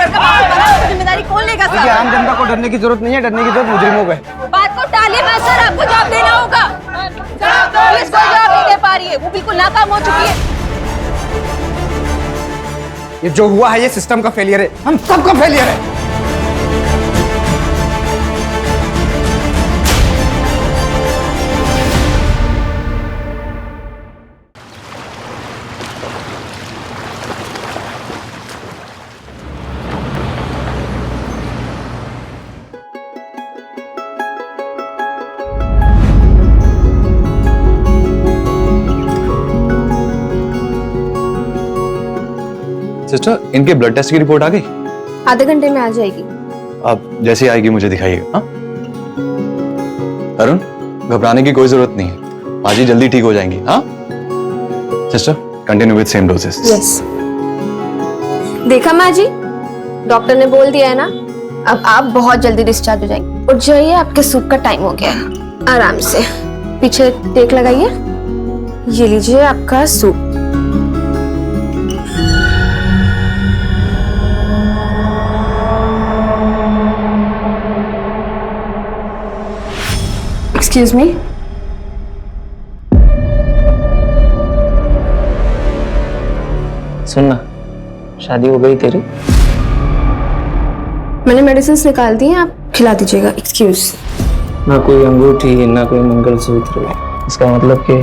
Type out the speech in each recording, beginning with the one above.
करोड़ का मामला बना, तो जिम्मेदारी कौन लेगा सर? देखिए, आम जनता को डरने की जरूरत नहीं है, डरने की जरूरत मुजरिमों को है। बात को टालिए मत सर, आपको जवाब देना होगा। पुलिस कोई जवाब नहीं दे पा रही है, वो बिल्कुल नाकाम हो चुकी है। ये जो हुआ है ये सिस्टम का फेलियर है, हम सबका फेलियर है। सिस्टर, इनके ब्लड टेस्ट की रिपोर्ट आ गई? आधे घंटे में आ जाएगी। अब जैसे ही आएगी मुझे दिखाइएगा। हाँ अरुण, घबराने की कोई जरूरत नहीं है, बाजी जल्दी ठीक हो जाएंगी। हाँ sister, continue with same doses. Yes. देखा माँ जी, डॉक्टर ने बोल दिया है ना, अब आप बहुत जल्दी डिस्चार्ज हो जाएंगे। उठ जाइए, आपके सूप का टाइम हो गया है। आराम से पीछे टेक लगाइए। ये लीजिए आपका सूप। एक्सक्यूज मी, सुनना, शादी हो गई तेरी? मैंने मेडिसिन निकाल दी हैं, आप खिला दीजिएगा। एक्सक्यूज। ना कोई अंगूठी, ना कोई मंगलसूत्र, इसका मतलब कि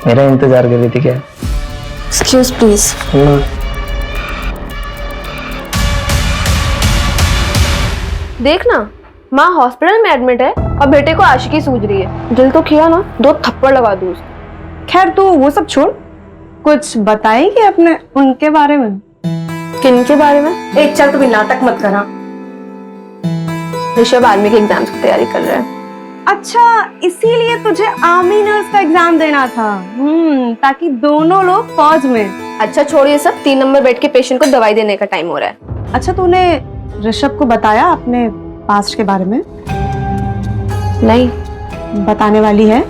मेरा इंतजार कर रही थी क्या? Excuse please. देखना, माँ हॉस्पिटल में एडमिट है और बेटे को आशिकी सूझ रही है। दिल तो किया ना, 2 थप्पड़ लगा दूँ उसको। खैर तू वो सब छोड़, कुछ बताएंगे अपने उनके बारे में? किनके बारे में? एक चल, कभी नाटक मत करा। ऋषभ आर्मी के एग्जाम्स की तैयारी कर रहा है। अच्छा, इसीलिए तुझे आर्मी नर्स का एग्जाम देना था? ताकि दोनों लोग फौज में। अच्छा छोड़िए सब, 3 नंबर बेड के पेशेंट को दवाई देने का टाइम हो रहा है। अच्छा, तूने ऋषभ को बताया अपने पास्ट के बारे में? नहीं। बताने वाली है?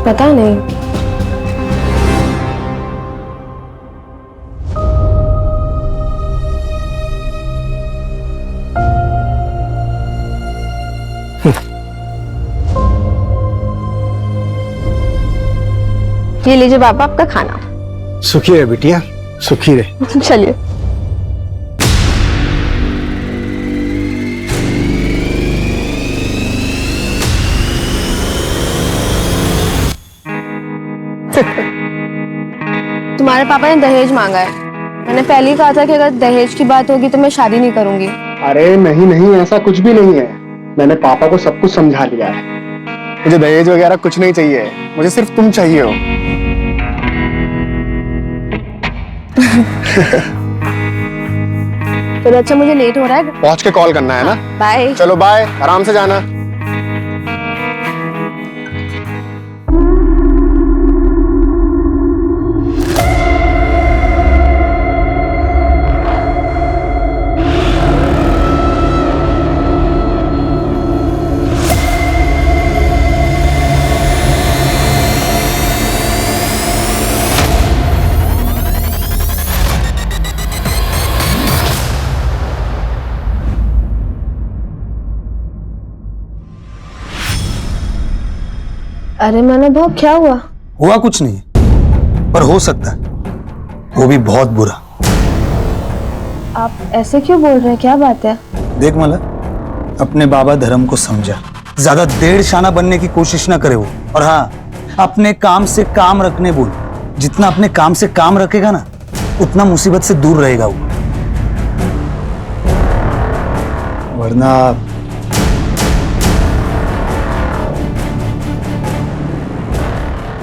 पता नहीं। ये लीजिए पापा आपका खाना। सुखी रहे बिटिया, सुखी रहे। चलिए। तुम्हारे पापा ने दहेज मांगा है। मैंने पहले ही कहा था कि अगर दहेज की बात होगी तो मैं शादी नहीं करूंगी। अरे नहीं नहीं, ऐसा कुछ भी नहीं है। मैंने पापा को सब कुछ समझा लिया है। मुझे दहेज वगैरह कुछ नहीं चाहिए, मुझे सिर्फ तुम चाहिए हो। तो अच्छा, मुझे लेट हो रहा है, पहुंच के कॉल करना है ना? बाय। चलो बाय, आराम से जाना। अरे मैंने बहुत, क्या हुआ? हुआ कुछ नहीं, पर हो सकता है, वो भी बहुत बुरा। आप ऐसे क्यों बोल रहे हैं, क्या बात है? देख मला, अपने बाबा धर्म को समझा, ज्यादा देड़ शाना बनने की कोशिश ना करे वो। और हाँ, अपने काम से काम रखने बोल। जितना अपने काम से काम रखेगा ना, उतना मुसीबत से दूर रहेगा वो। वरना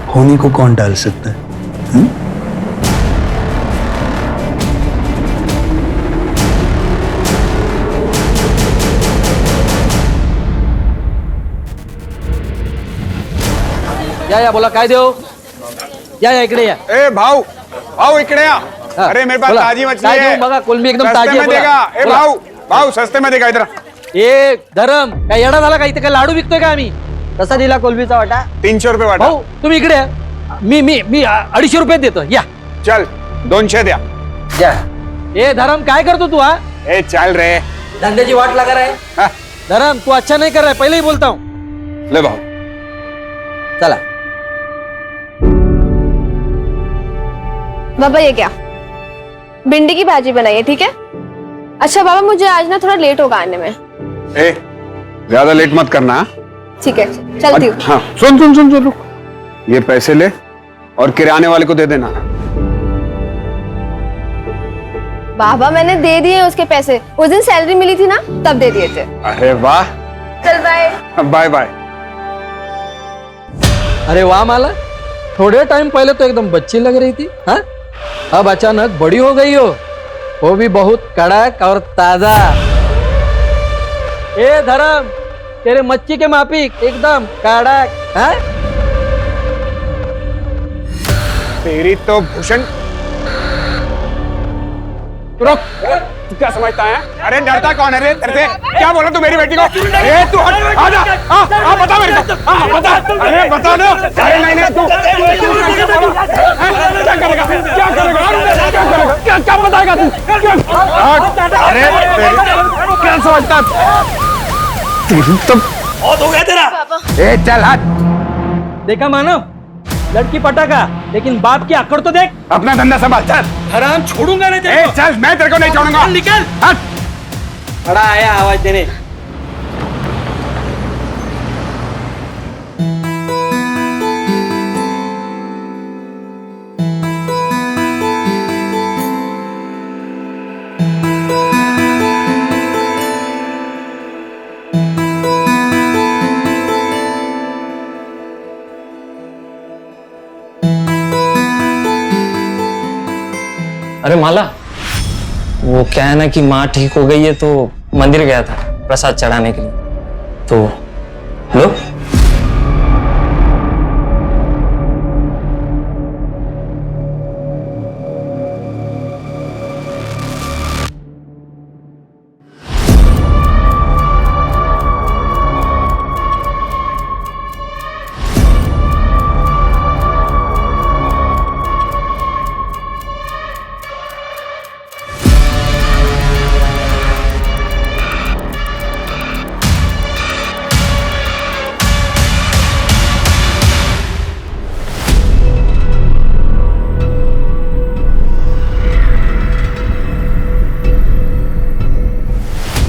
होने को कौन टाल सकता है? या बोला काय देऊ? या इकडे या। ए भाऊ, भाऊ इकडे या। अरे मेरे पास ताजी मछली है, बघा कोलंबी एकदम ताजी सस्ते में देगा। ए भाऊ, भाऊ सस्ते में देगा इधर। ए धरम, काय येडा झाला का? इथे काय लाडू विकतोय का आम्ही? कसा दिला कोलंबीचा वाटा? 300 रुपये वाटा। भाऊ तुम्ही इकडे या. मी 250 रुपये देतो, या. चल 200 द्या. ए धरम काय करतो तू हा ए चल रे. धंद्याची वाट लगा रहा है हा, धरम तू अच्छा नहीं कर रहा है पहले ही बोलता हूँ ले भाऊ. चला बाबा ये क्या भिंडी की भाजी बनाई है ठीक है. अच्छा बाबा मुझे आज ना थोड़ा लेट होगा आने में. ए ज्यादा लेट मत करना. हाँ? ठीक है चलती हूँ. हाँ सुन सुन सुन सुन रुक. ये पैसे ले और किराने वाले को दे देना. बाबा मैंने दे दिए उसके पैसे. उस दिन सैलरी मिली थी ना तब दे दिए थे. अरे वाह. चल बाय. Bye bye. अरे वाह माला थोड़े टाइम पहले तो एकदम बच्ची लग रही थी हाँ अब अचानक बड़ी हो गई हो वो भी बहुत कड़क और ताजा. ए धरम तेरे मच्छी के माफिक एकदम कड़क हाँ तेरी तो भूषण. रुक. तू क्या समझता है? अरे डरता कौन है रे तेरे से? क्या बोला तू मेरी बेटी को? अरे तू हट. आजा. हाँ बता मेरे को. हाँ बता. अरे बता दो. अरे नहीं नहीं तू क्या करेगा? क्या करेगा? क्या करेगा? क्या बताएगा तू? अरे क्या समझता तेरी तो बहुत हो गया तेरा. ए चल हट. देखा मानो लड़की पटाखा लेकिन बाप की अकड़ तो देख. अपना धंधा संभाल. चल. हराम छोड़ूंगा नहीं ए चल मैं तेरे को नहीं छोड़ूंगा. निकल. हट. बड़ा आया आवाज देने. अरे माला वो क्या है ना कि माँ ठीक हो गई है तो मंदिर गया था प्रसाद चढ़ाने के लिए तो हेलो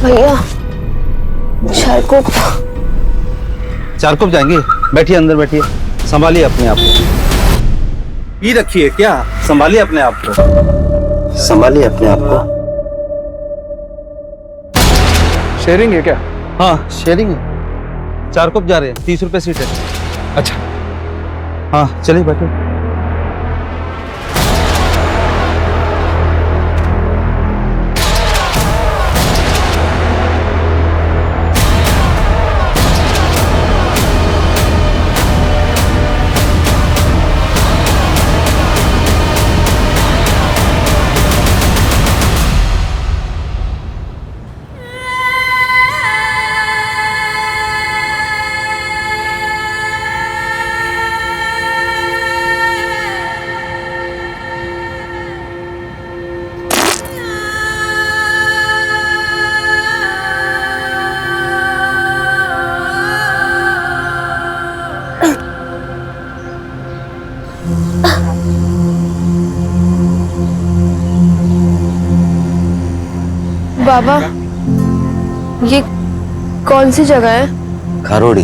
भैया चारकोप. चारकोप जाएंगे. बैठिए अंदर बैठिए. संभालिए अपने आप को. पी रखिए क्या. संभालिए अपने आप को. संभालिए अपने आप को. शेयरिंग है क्या? हाँ शेयरिंग है. चारकोप जा रहे हैं. 30 रुपए सीट है. अच्छा. हाँ चलिए बैठो. बाबा ये कौन सी जगह है. खारोड़ी.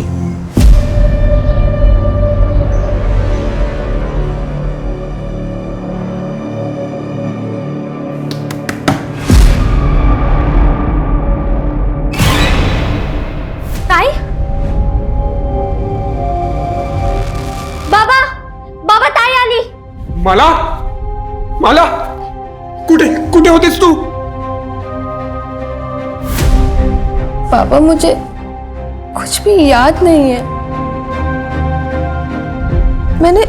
ताई. बाबा बाबा ताई आली. मला मला कुठे कुठे होतीस तू? बाबा मुझे कुछ भी याद नहीं है. मैंने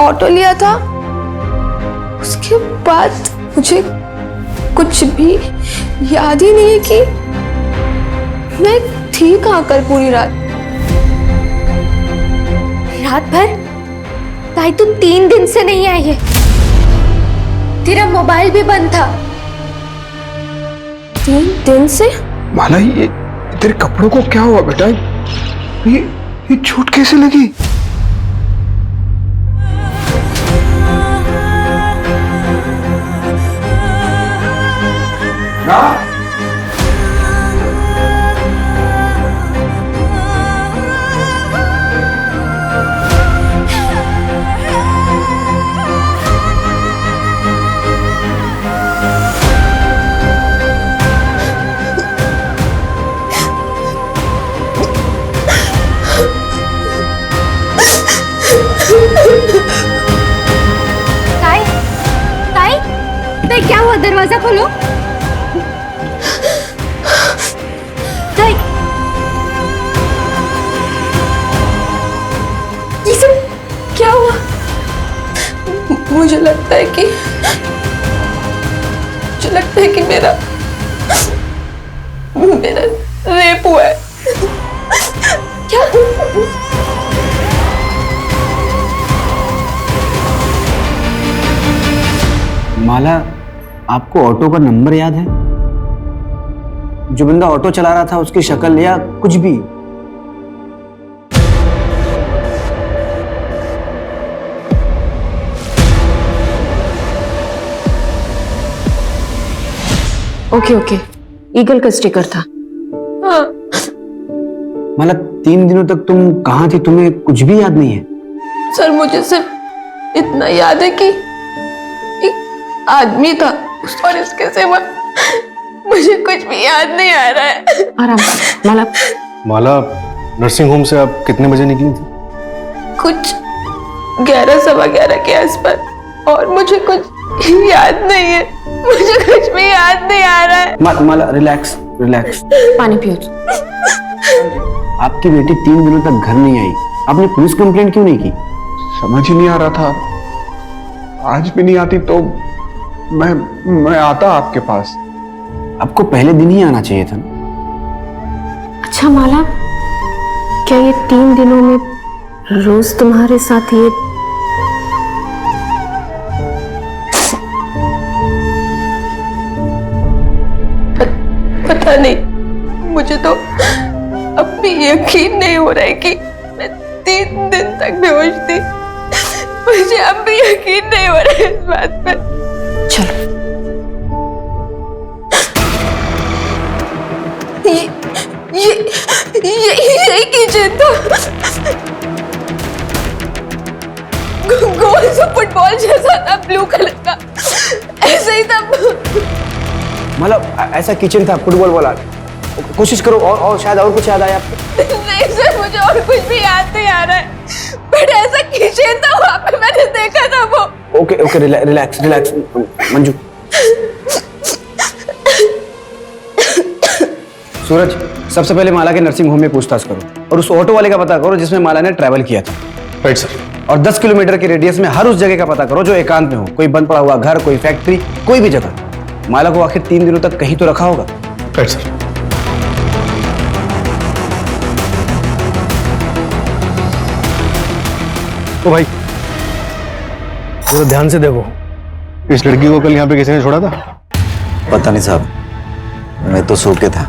ऑटो लिया था उसके बाद मुझे कुछ भी याद ही नहीं है कि मैं थी कहाँ कर पूरी रात. रात भर ताई तुम 3 दिन से नहीं आई है. तेरा मोबाइल भी बंद था 3 दिन से। माला, ये तेरे कपड़ों को क्या हुआ बेटा? ये चोट कैसे लगी? ना? ताई, ताई, ताई क्या हुआ? दरवाजा खोलो। ताई, ये सब क्या हुआ? मुझे लगता है कि मेरा रेप हुआ है। क्या? माला, आपको ऑटो का नंबर याद है? जो बंदा ऑटो चला रहा था उसकी शक्ल या कुछ भी? ओके, ईगल का स्टिकर था। हाँ। माला, 3 दिनों तक तुम कहाँ थी? तुम्हें कुछ भी याद नहीं है? सर, मुझे सिर्फ इतना याद है कि एक आदमी था और इसके सिवा मुझे कुछ भी याद नहीं आ रहा है। आराम कर माला। माला, नर्सिंग होम से आप कितने बजे निकली थी? कुछ 11-11:15 के आसपास, और मुझे कुछ याद नहीं है। मुझे कुछ भी याद नहीं आ रहा है। माला, रिलैक्स रिलैक्स। पानी पियो। आपकी बेटी 3 दिनों तक घर नहीं आई, आपने पुलिस कंप्लेंट क्यों नहीं की? समझ ही नहीं आ रहा था। आज भी नहीं आती तो मैं आता आपके पास। आपको पहले दिन ही आना चाहिए था ना। अच्छा माला, क्या ये 3 दिनों में रोज तुम्हारे साथ ये पता नहीं, मुझे तो अब भी यकीन नहीं हो रहा है कि मैं 3 दिन तक बेहोश थी। मुझे अब भी यकीन नहीं हो रहा है इस बात पे। चलो, ये किचन था। गोल सा फुटबॉल जैसा था, ब्लू कलर का, ऐसे ही था। मतलब ऐसा किचन था, फुटबॉल वाला? कोशिश करो और शायद और कुछ याद आया आपको। नहीं सर, मुझे और कुछ भी याद नहीं आ रहा है, बट ऐसा किचन था, वहां पे मैंने देखा था वो। Okay, relax Manju. सूरज, सबसे पहले माला के नर्सिंग होम में पूछताछ करो और उस ऑटो वाले का पता करो जिसमें माला ने ट्रैवल किया था। Right sir. और 10 किलोमीटर के रेडियस में हर उस जगह का पता करो जो एकांत में हो, कोई बंद पड़ा हुआ घर, कोई फैक्ट्री, कोई भी जगह। माला को आखिर 3 दिनों तक कहीं तो रखा होगा। Right sir. ओ भाई, थोड़ा ध्यान से देखो, इस लड़की को कल यहाँ पे किसी ने छोड़ा था? पता नहीं साहब, मैं तो सो के था,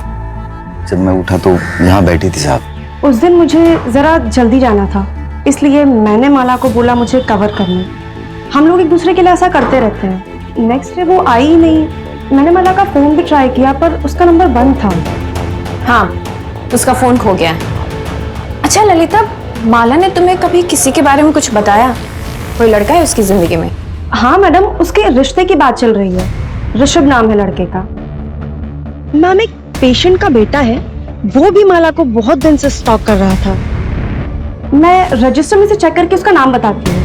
जब मैं उठा तो यहाँ बैठी थी साहब। उस दिन मुझे जरा जल्दी जाना था, इसलिए मैंने माला को बोला मुझे कवर करने। हम लोग एक दूसरे के लिए ऐसा करते रहते हैं। नेक्स्ट डे वो आई ही नहीं। मैंने माला का फोन भी ट्राई किया पर उसका नंबर बंद था। हाँ, उसका फोन खो गया है। अच्छा ललिता, माला ने तुम्हें कभी किसी के बारे में कुछ बताया? कोई लड़का है उसकी जिंदगी में? हाँ मैडम, उसके रिश्ते की बात चल रही है। ऋषभ नाम है लड़के का। मैम, एक पेशेंट का बेटा है, वो भी माला को बहुत दिन से स्टॉक कर रहा था। मैं रजिस्टर में से चेक करके उसका नाम बताती हूँ।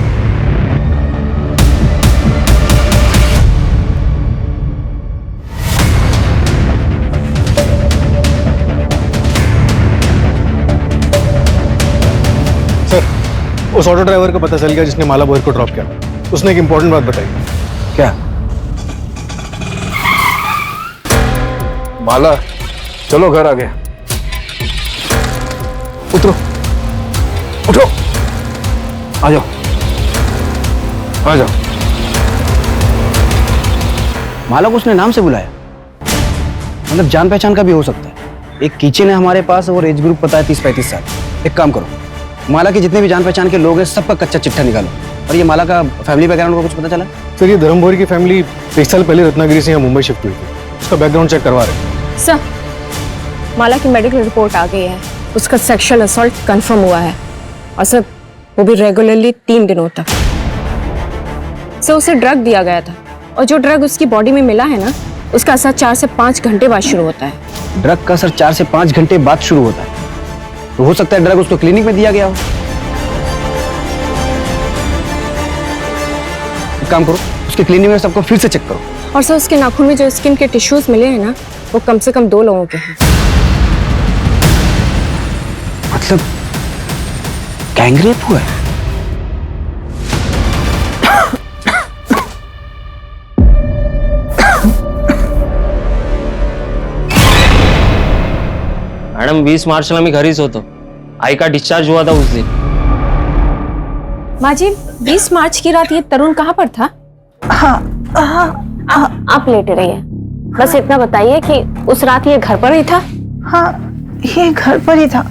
सर, उस ऑटो ड्राइवर का पता चल गया जिसने माला बोहर को ड्रॉप किया। उसने एक इंपॉर्टेंट बात बताई। क्या? माला, चलो घर आ गए। उतरो, उठो, आ जाओ, आ जाओ। माला को उसने नाम से बुलाया, मतलब जान पहचान का भी हो सकता है। एक किचन है हमारे पास और एज ग्रुप पता है 30-35 साल। एक काम करो, माला के जितने भी जान पहचान के लोग हैं सबका कच्चा चिट्ठा निकालो। और ये माला का फैमिली बैकग्राउंड को कुछ पता चला? सर ये धर्म भोरी की फैमिली 1 साल पहले रत्नागिरी से यहाँ मुंबई शिफ्ट हुई थी। उसका बैकग्राउंड चेक करवा रहे हैं। सर, माला की मेडिकल रिपोर्ट आ गई है, उसका सेक्सुअल असॉल्ट कंफर्म हुआ है और सर वो भी रेगुलरली 3 दिनों तक। सर उसे ड्रग दिया गया था और जो ड्रग उसकी बॉडी में मिला है ना, उसका असर 4 से 5 घंटे बाद शुरू होता है। ड्रग का असर 4 से 5 घंटे बाद शुरू होता है, तो हो सकता है ड्रग उसको क्लिनिक में दिया गया हो। एक काम करो, उसके क्लिनिक में सबको फिर से चेक करो। और सर उसके नाखून में जो स्किन के टिश्यूज मिले हैं ना, वो कम से कम 2 लोगों के हैं। मतलब गैंगरेप हुआ है? मैडम 20 मार्च में घरीच होतो, आई का डिस्चार्ज हुआ था उस दिन। माँ जी 20 मार्च की रात ये तरुण कहाँ पर था? आप लेटे रहिए, बस इतना बताइए कि उस रात ये घर पर ही था? हाँ, ये घर पर ही था।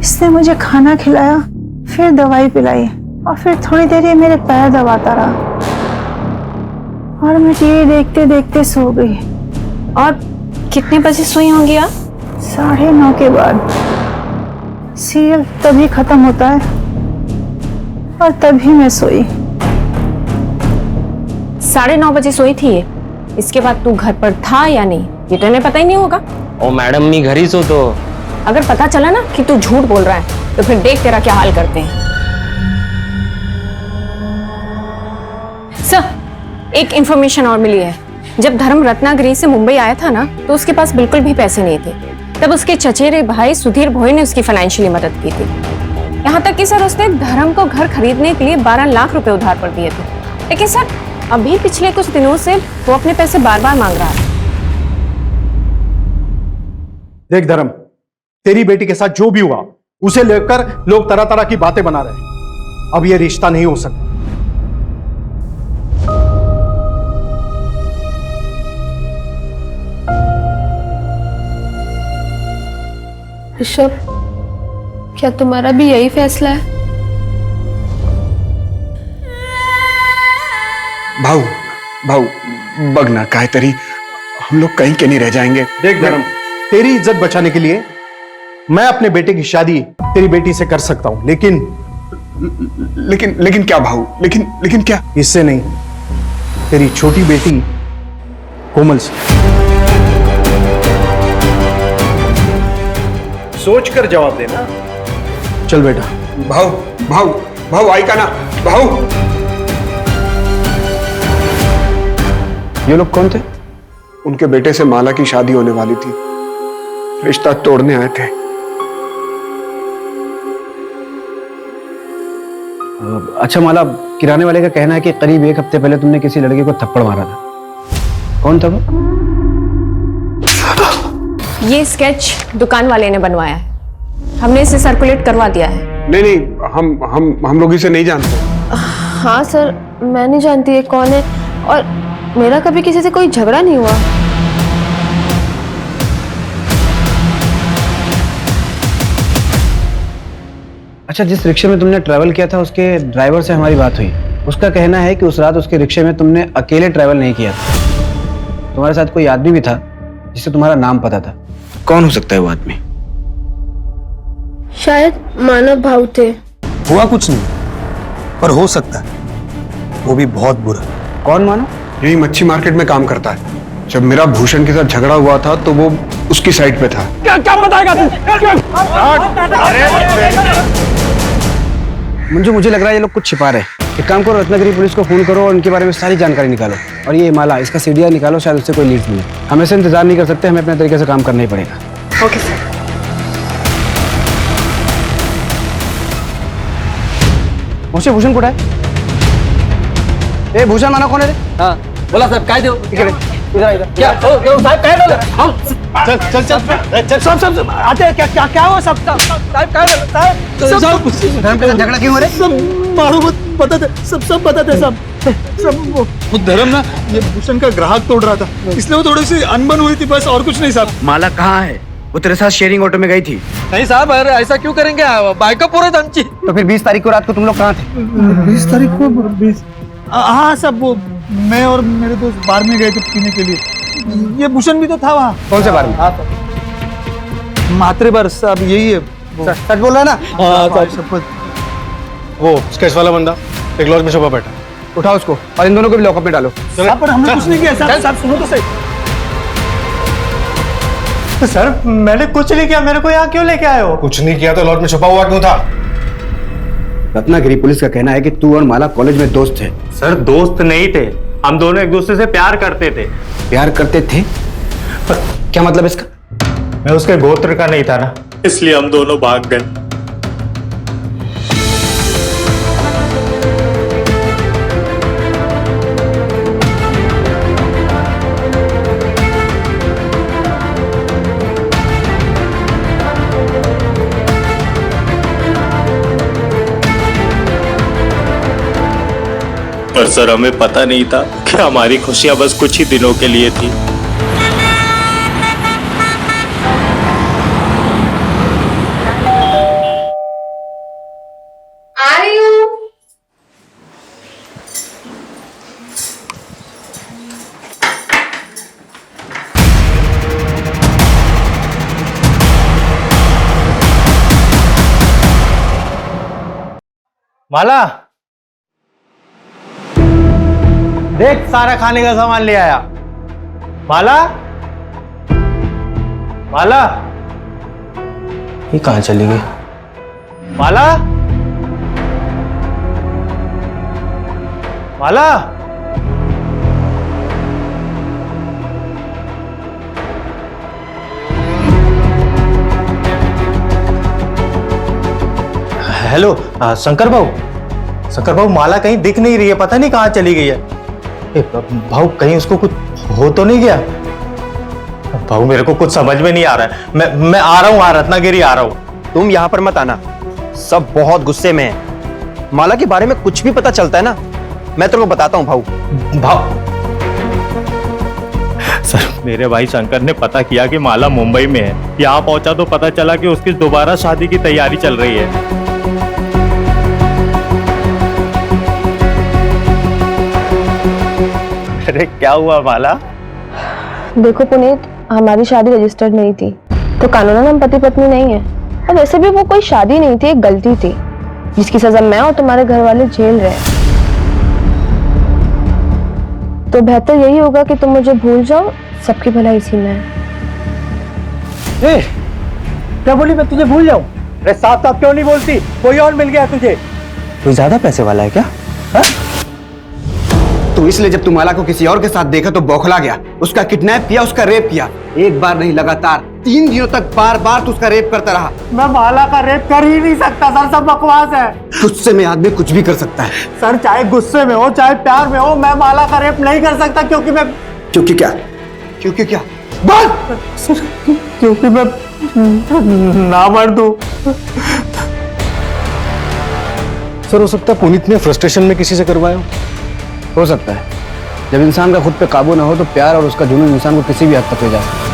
इसने मुझे खाना खिलाया, फिर दवाई पिलाई और फिर थोड़ी देर ये मेरे पैर दबाता रहा और मैं टीवी देखते देखते सो गई। और कितने बजे सोई होंगी आप? 9:30 के बाद। सीरियल तभी खत्म होता है और तभी मैं सोई। 9:30 बजे सोई थी ये। इसके बाद तू घर पर था या नहीं, ये तो इन्हें पता ही नहीं होगा। ओ मैडम मी घरीच होतो। अगर पता चला ना कि तू झूठ बोल रहा है तो फिर देख तेरा क्या हाल करते हैं। सर, एक इंफॉर्मेशन और मिली है। जब धर्म रत्नागिरी से मुंबई आया था ना, तो उसके पास बिल्कुल भी पैसे नहीं थे। तब उसके चचेरे भाई सुधीर भोई ने उसकी फाइनेंशियली मदद की थी। यहाँ तक कि सर उसने धर्म को घर खरीदने के लिए 12 लाख रुपए उधार पर दिए थे। लेकिन सर अभी पिछले कुछ दिनों से वो अपने पैसे बार बार मांग रहा है। देख धर्म, तेरी बेटी के साथ जो भी हुआ उसे लेकर लोग तरह तरह की बातें बना रहे हैं। अब ये रिश्ता नहीं हो सकता। ऋषभ, क्या तुम्हारा भी यही फैसला है? भाऊ भाऊ बघ ना काय तरी हम लोग कहीं के नहीं रह जाएंगे। देख धर्म, तेरी इज्जत बचाने के लिए मैं अपने बेटे की शादी तेरी बेटी से कर सकता हूं, लेकिन क्या भाऊ? लेकिन क्या? इससे नहीं, तेरी छोटी बेटी कोमल से। सोच कर जवाब देना। चल बेटा। भाऊ आई का ना भाऊ। ये लोग कौन थे? उनके बेटे से माला की शादी होने वाली थी, रिश्ता तोड़ने आए थे। अच्छा माला, किराने वाले का कहना है कि करीब 1 हफ्ते पहले तुमने किसी लड़के को थप्पड़ मारा था। कौन था वो? ये स्केच दुकान वाले ने बनवाया है, हमने इसे सर्कुलेट करवा दिया है। नहीं हम लोग इसे नहीं जानते। हाँ सर, मैं नहीं जानती ये कौन है और मेरा कभी किसी से कोई झगड़ा नहीं हुआ। अच्छा, जिस रिक्शे में तुमने ट्रैवल किया था उसके ड्राइवर से हमारी बात हुई। उसका कहना है कि उस रात उसके रिक्शे में तुमने अकेले ट्रैवल नहीं किया था, तुम्हारे साथ कोई आदमी भी था जिसे तुम्हारा नाम पता था। कौन हो सकता है वो आदमी? शायद मानव भाव थे। हुआ कुछ नहीं, पर हो सकता है वो भी बहुत बुरा। कौन मानव? यही मच्छी मार्केट में काम करता है। जब मेरा भूषण के साथ झगड़ा हुआ था तो वो उसकी साइड पे था। क्या बताएगा तू? मुझे लग रहा है ये लोग कुछ छिपा रहे हैं। एक काम करो, रत्नागिरी पुलिस को फोन करो और उनके बारे में सारी जानकारी निकालो। और ये माला, इसका सीडीआर निकालो, शायद उससे कोई लीड मिले। हम ऐसे इंतजार नहीं कर सकते, हमें अपने तरीके से काम करना ही पड़ेगा। Okay sir. मुझसे भूषण कुठे आहे? ए भूषण मानव कोण आहे रे? हाँ बोला साहब, काय देऊ? इकडे इधर क्या साहब, काय झालं? हम सब आते हैं। क्या हुआ सब? साहब काय झालं? साहब धर्म के साथ झगड़ा क्यों हो रहा है? सब मारो मत बताते, सब बताते सब। वो धर्म ना ये भूषण का ग्राहक तोड़ रहा था, इसलिए वो थोड़ी सी अनबन हुई थी, बस और कुछ नहीं साहब। माला कहाँ है? वो तेरे साथ शेयरिंग ऑटो में गई थी। नहीं साहब, अरे ऐसा क्यों करेंगे? बाइक पूरे आमची। तो फिर 20 तारीख को रात को तुम लोग कहाँ थे? 20 तारीख को 20 हाँ सब वो मैं और मेरे दोस्त बार में गए थे पीने के लिए। ये भूषण भी तो था वहाँ। कौन से बार में? मात्रे बार साहब, यही है। सच बोल रहा है ना? हाँ साहब, शपथ। वो स्केच वाला बंदा एक लॉज में छुपा बैठा। उठाओ उसको और इन दोनों को भी लॉकअप में डालो। साहब पर हमने कुछ नहीं किया साहब। साहब सुनो तो सही। सर मैंने कुछ नहीं किया, मेरे को यहाँ क्यों लेके आए हो? कुछ नहीं किया तो लॉज में छुपा हुआ क्यों था? रत्नागिरी पुलिस का कहना है कि तू और माला कॉलेज में दोस्त थे। सर दोस्त नहीं थे, हम दोनों एक दूसरे से प्यार करते थे। प्यार करते थे? क्या मतलब इसका? मैं उसके गोत्र का नहीं था ना, इसलिए हम दोनों भाग गए। पर सर हमें पता नहीं था कि हमारी खुशियां बस कुछ ही दिनों के लिए थी। आ रही हूँ। माला देख, सारा खाने का सामान ले आया। माला, माला ये कहाँ चली गई? माला, माला हेलो शंकर भाऊ, माला कहीं दिख नहीं रही है, पता नहीं कहाँ चली गई है। भाऊ कहीं उसको कुछ हो तो नहीं गया? भाऊ मेरे को कुछ समझ में नहीं आ रहा है। मैं आ रहा हूँ, रत्नागिरी आ रहा हूँ। तुम यहाँ पर मत आना, सब बहुत गुस्से में है। माला के बारे में कुछ भी पता चलता है ना, मैं तेरे को बताता हूँ भाऊ। सर मेरे भाई शंकर ने पता किया कि माला मुंबई में है। यहाँ पहुंचा तो पता चला कि उसकी दोबारा शादी की तैयारी चल रही है। अरे क्या हुआ माला? देखो पुनीत, हमारी शादी रजिस्टर्ड नहीं थी, तो कानूनन हम पति पत्नी नहीं है। और वैसे भी वो कोई शादी नहीं थी, एक गलती थी जिसकी सजा मैं और तुम्हारे घर वाले झेल रहे हैं। तो बेहतर यही होगा कि तुम मुझे भूल जाओ, सबकी भलाई इसी में है। क्या बोली मैं तुझे भूल जाऊं? अरे साफ साफ क्यों नहीं बोलती? कोई और मिल गया तुझे? कोई ज्यादा पैसे वाला है क्या? तो इसलिए जब तू माला को किसी और के साथ देखा तो बौखला गया, उसका किडनैप किया, उसका रेप किया। एक बार नहीं, लगातार 3 दिनों तक बार बार तू उसका रेप करता रहा। मैं माला का रेप कर ही नहीं सकता सर, सब बकवास है। गुस्से में आदमी कुछ भी कर सकता है सर, चाहे गुस्से में हो चाहे प्यार में हो, मैं माला का रेप नहीं कर सकता। क्योंकि मैं क्योंकि क्या? क्योंकि क्या? बोल। क्योंकि मैं ना मर दूं। सर हो सकता है पुनीत ने फ्रस्ट्रेशन में किसी से करवाया हो सकता है। जब इंसान का खुद पे काबू ना हो तो प्यार और उसका जुनून इंसान को किसी भी हद तक ले जाए।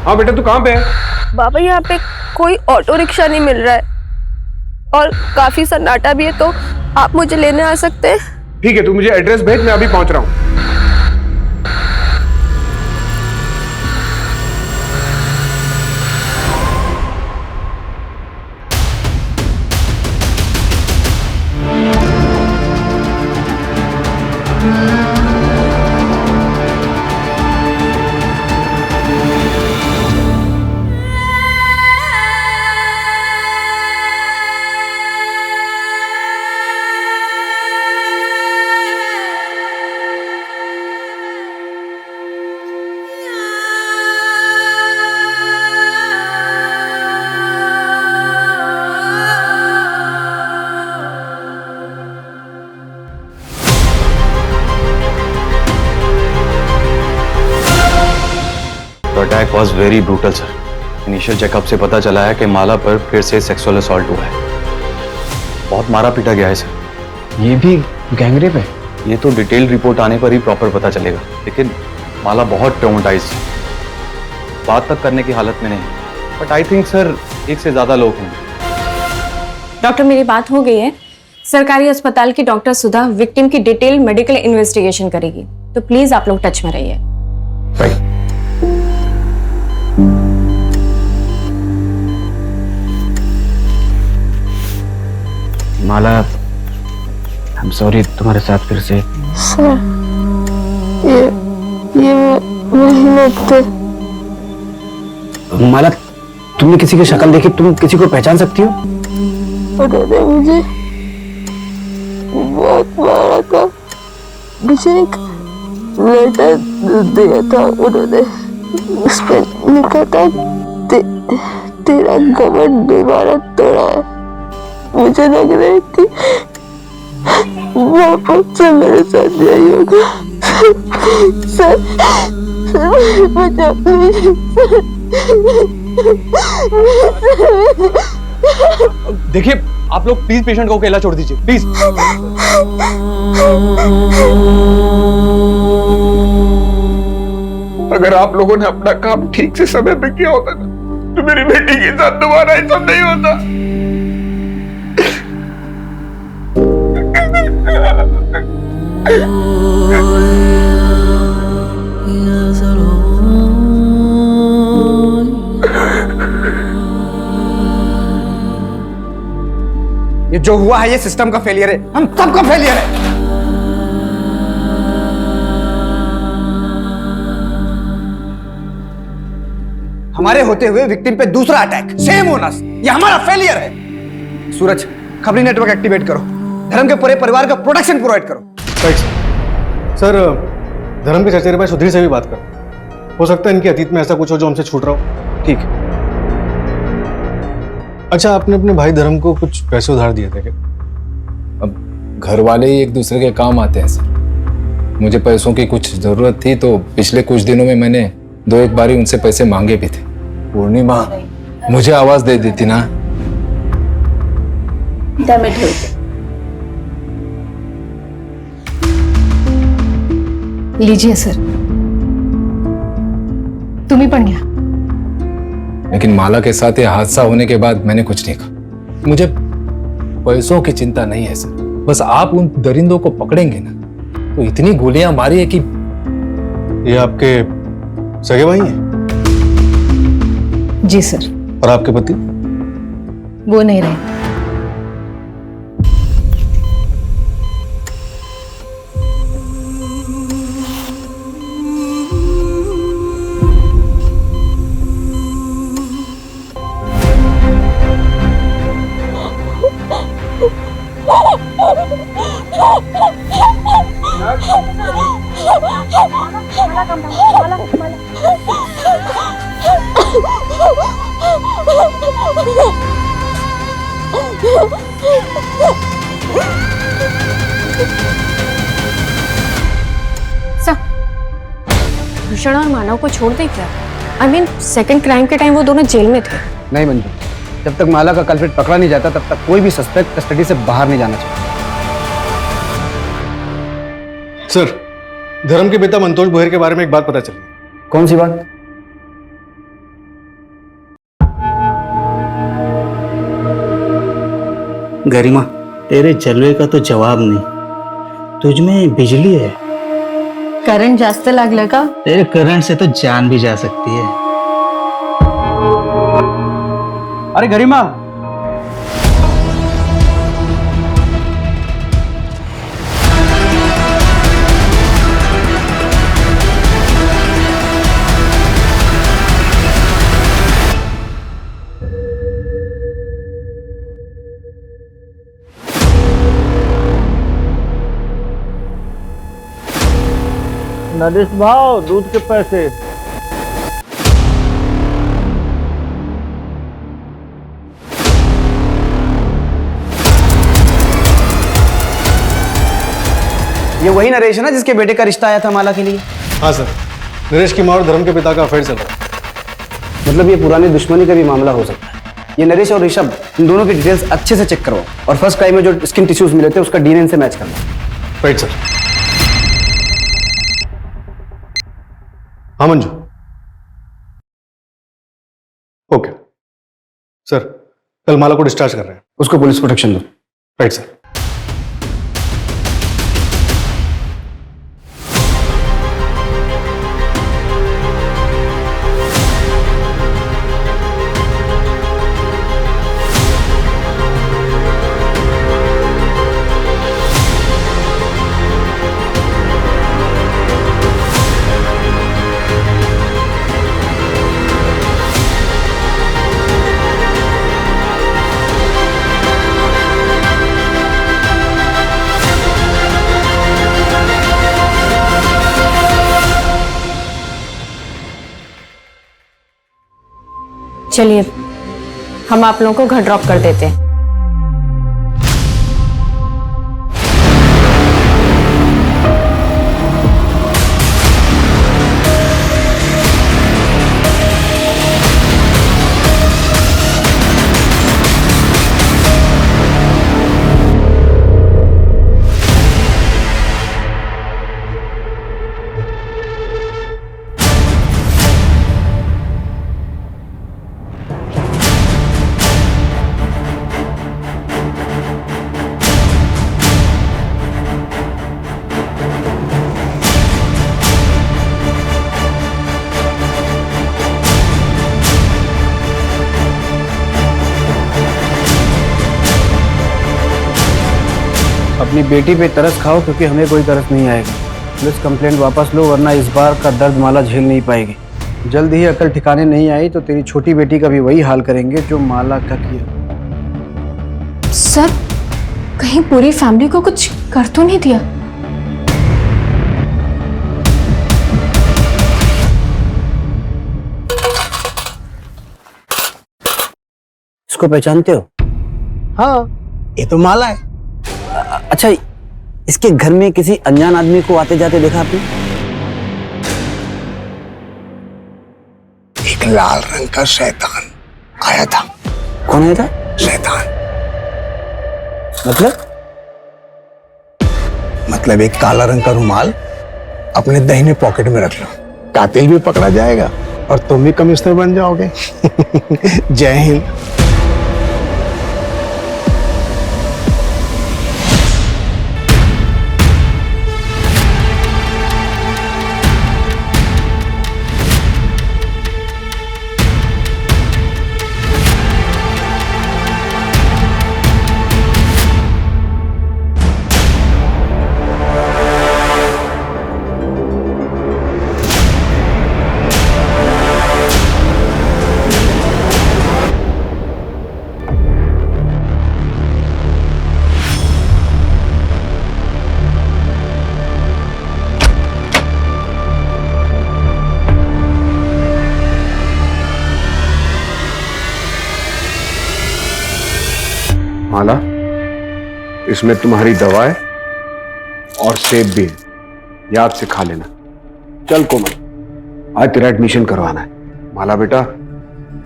हाँ बेटा, तू कहाँ पे है? बाबा यहाँ पे कोई ऑटो रिक्शा नहीं मिल रहा है और काफी सन्नाटा भी है, तो आप मुझे लेने आ सकते हैं? ठीक है, तू मुझे एड्रेस भेज, मैं अभी पहुंच रहा हूँ। Was very brutal sir. Initial checkup से पता चला है कि माला पर फिर से सेक्सुअल असॉल्ट हुआ है। बहुत मारा पीटा गया है सर। ये भी गैंगरेप है? ये तो डिटेल रिपोर्ट आने पर ही प्रॉपर पता चलेगा, लेकिन माला बहुत ट्रॉमेटाइज्ड है, बात तक करने की हालत में नहीं। बट आई थिंक सर एक से ज्यादा लोग होंगे। डॉक्टर मेरी बात हो गई है। सरकारी अस्पताल की डॉक्टर सुधा विक्टिम की डिटेल मेडिकल इन्वेस्टिगेशन करेगी, तो प्लीज आप लोग टच में रहिए। माला, आई एम सॉरी तुम्हारे साथ फिर से। सर ये मेहनत थे। माला, तुमने किसी की शक्ल देखी? तुम किसी को पहचान सकती हो? उन्होंने मुझे बहुत मारा था। मुझे एक लेटर दिया था उन्होंने, उस पर लिखा था तेरा घमंड दोबारा तोड़ा है। मुझे लग रहा है कि वापस से मेरे साथ यही होगा। सर बचा देखिए आप लोग प्लीज पेशेंट को अकेला छोड़ दीजिए प्लीज। अगर आप लोगों ने अपना काम ठीक से समय पे किया होता ना, तो मेरी बेटी के साथ दोबारा ऐसा नहीं होता। ये जो हुआ है ये सिस्टम का फेलियर है, हम सबका फेलियर है। हमारे होते हुए विक्टिम पे दूसरा अटैक, सेम होना, ये हमारा फेलियर है। सूरज, खबरी नेटवर्क एक्टिवेट करो, धर्म के पूरे परिवार का प्रोटेक्शन प्रोवाइड करो। सर धर्म के चचेरे भाई सुधीर से भी बात करो, हो सकता है इनके अतीत में ऐसा कुछ हो जो हमसे छूट रहा हो। ठीक है। अच्छा, आपने अपने भाई धर्म को कुछ पैसे उधार दिए थे क्या? अब घर वाले ही एक दूसरे के काम आते हैं सर। मुझे पैसों की कुछ जरूरत थी तो पिछले कुछ दिनों में मैंने 2-1 बारी उनसे पैसे मांगे भी थे। पूर्णिमा मुझे आवाज दे देती ना। लीजिए सर, तुम्ही पण घ्या। लेकिन माला के साथ ये हादसा होने के बाद मैंने कुछ नहीं कहा। मुझे पैसों की चिंता नहीं है सर, बस आप उन दरिंदों को पकड़ेंगे ना तो इतनी गोलियां मारी है कि। ये आपके सगे भाई हैं? जी सर। और आपके पति? वो नहीं रहे। भूषण और मानव को छोड़ दे क्या? आई मीन सेकंड क्राइम के टाइम वो दोनों जेल में थे। नहीं मंजू, जब तक माला का कल्प्रिट पकड़ा नहीं जाता तब तक कोई भी सस्पेक्ट कस्टडी से बाहर नहीं जाना चाहिए। सर, धर्म के पिता मंतोष बोहर के बारे में एक बात पता चली। कौन सी बात? गरिमा, तेरे जलवे का तो जवाब नहीं, तुझ में बिजली है। करंट जास्त लागलं का? तेरे करंट से तो जान भी जा सकती है। अरे गरिमा, नरेश भाव, दूध के पैसे। ये वही नरेश है ना जिसके बेटे का रिश्ता आया था माला के लिए? हाँ सर, नरेश की माँ और धर्म के पिता का अफेयर चल रहा है। मतलब ये पुरानी दुश्मनी का भी मामला हो सकता है। ये नरेश और ऋषभ, इन दोनों की डिटेल्स अच्छे से चेक करवाओ और फर्स्ट क्राइम में जो स्किन टिश्यूज मिले थे उसका डीएनए से मैच करवाओ। Right sir. हाँ मंजू। ओके सर, कल माला को डिस्चार्ज कर रहे हैं। उसको पुलिस प्रोटेक्शन दो। Right sir. चलिए हम आप लोगों को घर ड्रॉप कर देते हैं। अपनी बेटी पे तरस खाओ, क्योंकि हमें कोई तरस नहीं आएगा। पुलिस कंप्लेंट वापस लो, वरना इस बार का दर्द माला झेल नहीं पाएगी। जल्द ही अकल ठिकाने नहीं आई तो तेरी छोटी बेटी का भी वही हाल करेंगे जो माला का किया। सर, कहीं पूरी फैमिली को कुछ कर तो नहीं दिया? इसको पहचानते हो? हाँ, ये तो माला है। अच्छा, इसके घर में किसी अनजान आदमी को आते जाते देखा आपने? एक लाल रंग का शैतान आया था। कौन आया था? शैतान मतलब एक काला रंग का रुमाल अपने दाहिने पॉकेट में रख लो, कातिल भी पकड़ा जाएगा और तुम भी कमिश्नर बन जाओगे। जय हिंद। माला, इसमें तुम्हारी दवा है और सेब भी है, याद से खा लेना। चल कोमल, आज तेरा एडमिशन करवाना है। माला बेटा,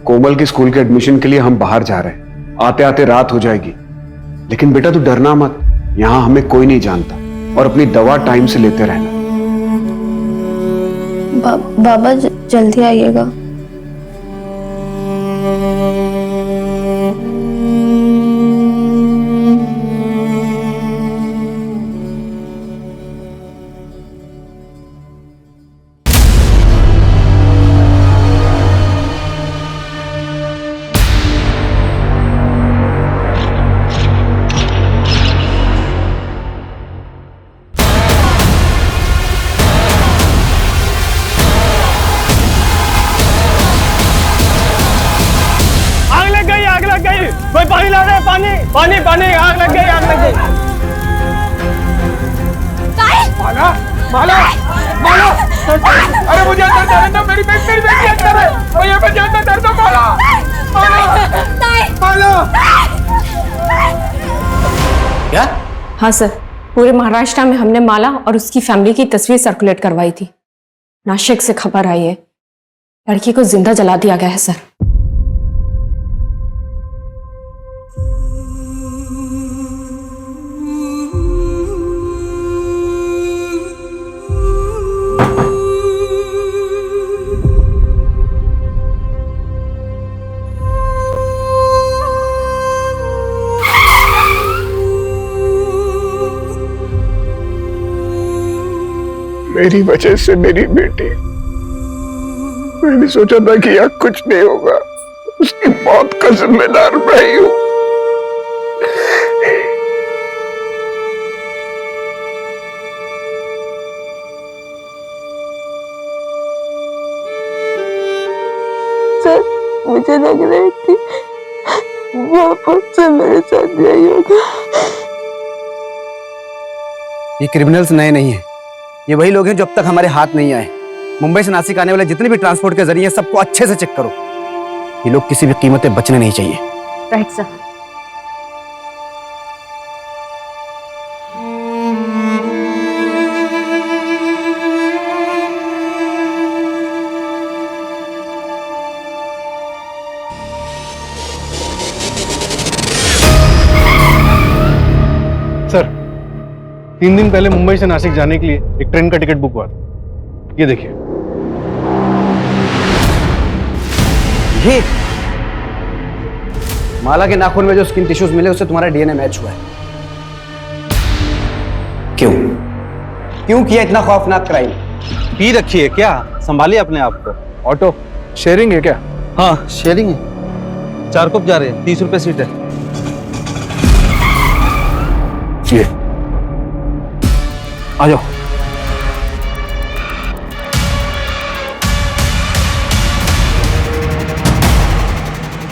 कोमल की स्कूल के एडमिशन के लिए हम बाहर जा रहे हैं। आते आते रात हो जाएगी, लेकिन बेटा तू डरना मत, यहां हमें कोई नहीं जानता, और अपनी दवा टाइम से लेते रहना। बाबा जल्दी आइएगा। कोई पानी ला रहे, पानी पानी पानी, आग लग गई, आग लग गई। माला, माला, माला, अरे मुझे अंदर जाने दो, मेरी बेटी अंदर है, मुझे मुझे अंदर जाने दो। माला, माला, माला। क्या? हाँ सर, पूरे महाराष्ट्र में हमने माला और उसकी फैमिली की तस्वीर सर्कुलेट करवाई थी। नासिक से खबर आई है लड़की को जिंदा जला दिया गया है सर। मेरी वजह से मेरी बेटी, मैंने सोचा था कि यहाँ कुछ नहीं होगा, उसकी मौत का जिम्मेदार मैं ही हूं। सर, मुझे लग रहा है कि वापस से मेरे साथ यही होगा। ये क्रिमिनल्स नए नहीं हैं, ये वही लोग हैं जो अब तक हमारे हाथ नहीं आए। मुंबई से नासिक आने वाले जितने भी ट्रांसपोर्ट के जरिए सबको अच्छे से चेक करो। ये लोग किसी भी कीमत पे बचने नहीं चाहिए। Right sir. सर, 3 दिन पहले मुंबई से नासिक जाने के लिए एक ट्रेन का टिकट बुक हुआ था। ये देखिए। ये माला के नाखून में जो स्किन टिश्यूज मिले उससे तुम्हारा डीएनए मैच हुआ है। क्यों क्यों किया इतना खौफनाक क्राइम? पी रखी है क्या? संभालिए अपने आप को। ऑटो शेयरिंग है क्या? हाँ शेयरिंग है। 4 कप जा रहे हैं, 30 रुपए सीट है। ये आ जाओ।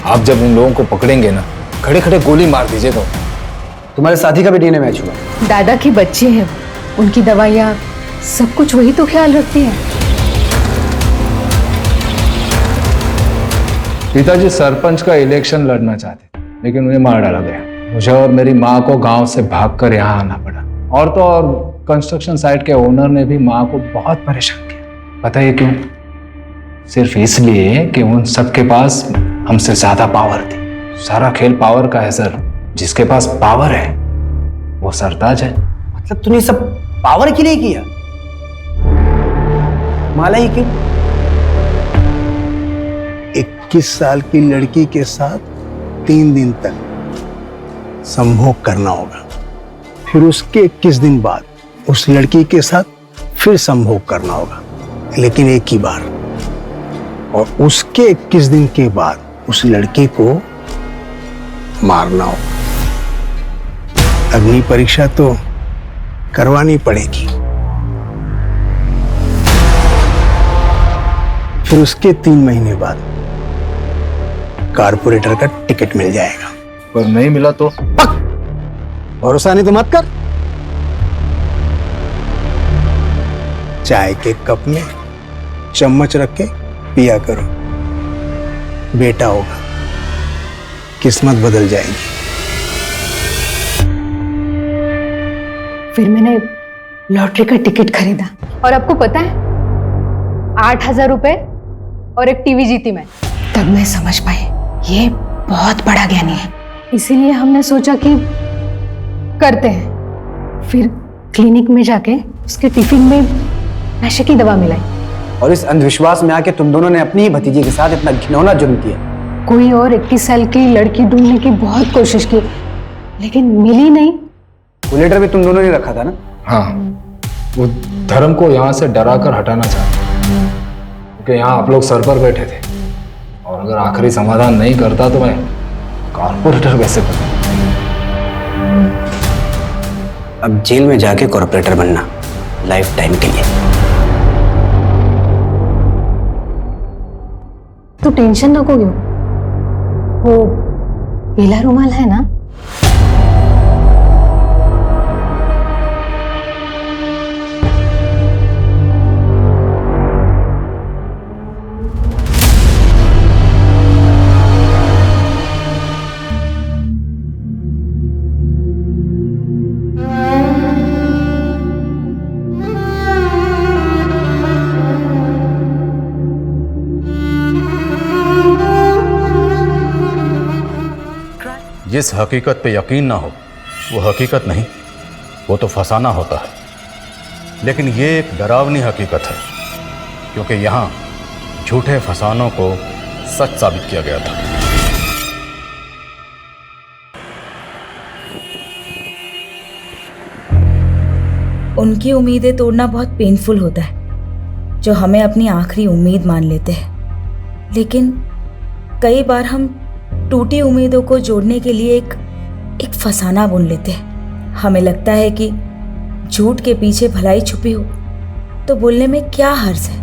आप जब उन लोगों को पकड़ेंगे ना, खड़े खड़े गोली मार दीजिएगा। तुम्हारे साथी का भी डीएनए मैच हुआ। दादा की बच्ची है वो, उनकी दवाइयाँ सब कुछ वही तो ख्याल रखती है। पिताजी सरपंच का इलेक्शन लड़ना चाहते थे, लेकिन उन्हें मार डाला गया। मुझे और मेरी माँ को गांव से भागकर यहाँ आना पड़ा। और तो और कंस्ट्रक्शन साइट के ओनर ने भी माँ को बहुत परेशान किया। पता है क्यों? सिर्फ इसलिए कि उन सबके पास हमसे ज्यादा पावर थी। सारा खेल पावर का है सर। जिसके पास पावर है वो सरताज है। मतलब तूने सब पावर के लिए किया? माला ही क्यों? 21 साल की लड़की के साथ 3 दिन तक संभोग करना होगा, फिर उसके 21 दिन बाद उस लड़की के साथ फिर संभोग करना होगा, लेकिन एक ही बार। और उसके 21 दिन के बाद उस लड़की को मारना होगा। अग्नि परीक्षा तो करवानी पड़ेगी। फिर उसके 3 महीने बाद कारपोरेटर का टिकट मिल जाएगा। पर नहीं मिला तो? भरोसा नहीं तो मत कर। चाय के कप में चम्मच रख के पिया करो, बेटा होगा, किस्मत बदल जाएगी। फिर मैंने लॉटरी का टिकट खरीदा और आपको पता है 8,000 रुपए और एक टीवी जीती मैं। तब मैं समझ पाई ये बहुत बड़ा ज्ञानी है। इसीलिए हमने सोचा कि करते हैं। फिर क्लिनिक में जाके उसके टिफिन में नशे की दवा मिलाई। और इस अंधविश्वास में आके तुम दोनों ने अपनी ही भतीजी के साथ इतना घिनौना जुर्म किया। कोई और 21 साल की लड़की ढूंढने की बहुत कोशिश की, लेकिन मिली नहीं। वो लेटर भी तुम दोनों ने रखा था ना? हाँ, वो धर्म को यहाँ से डरा कर हटाना चाहते, क्योंकि यहाँ आप लोग सर पर बैठे थे। और अगर आखिरी समाधान नहीं करता तो मैं कॉर्पोरेटर कैसे बनूं? अब जेल में जाके कॉर्पोरेटर बनना, लाइफ टाइम के लिए। तो टेंशन नको क्यों, वो पीला रुमाल है ना, जिस हकीकत पे यकीन ना हो वो हकीकत नहीं, वो तो फसाना होता है। लेकिन ये एक डरावनी हकीकत है, क्योंकि यहाँ झूठे फसानों को सच साबित किया गया था। उनकी उम्मीदें तोड़ना बहुत पेनफुल होता है, जो हमें अपनी आखिरी उम्मीद मान लेते हैं। लेकिन कई बार हम टूटी उम्मीदों को जोड़ने के लिए एक फसाना बुन लेते हैं। हमें लगता है कि झूठ के पीछे भलाई छुपी हो तो बोलने में क्या हर्ज है।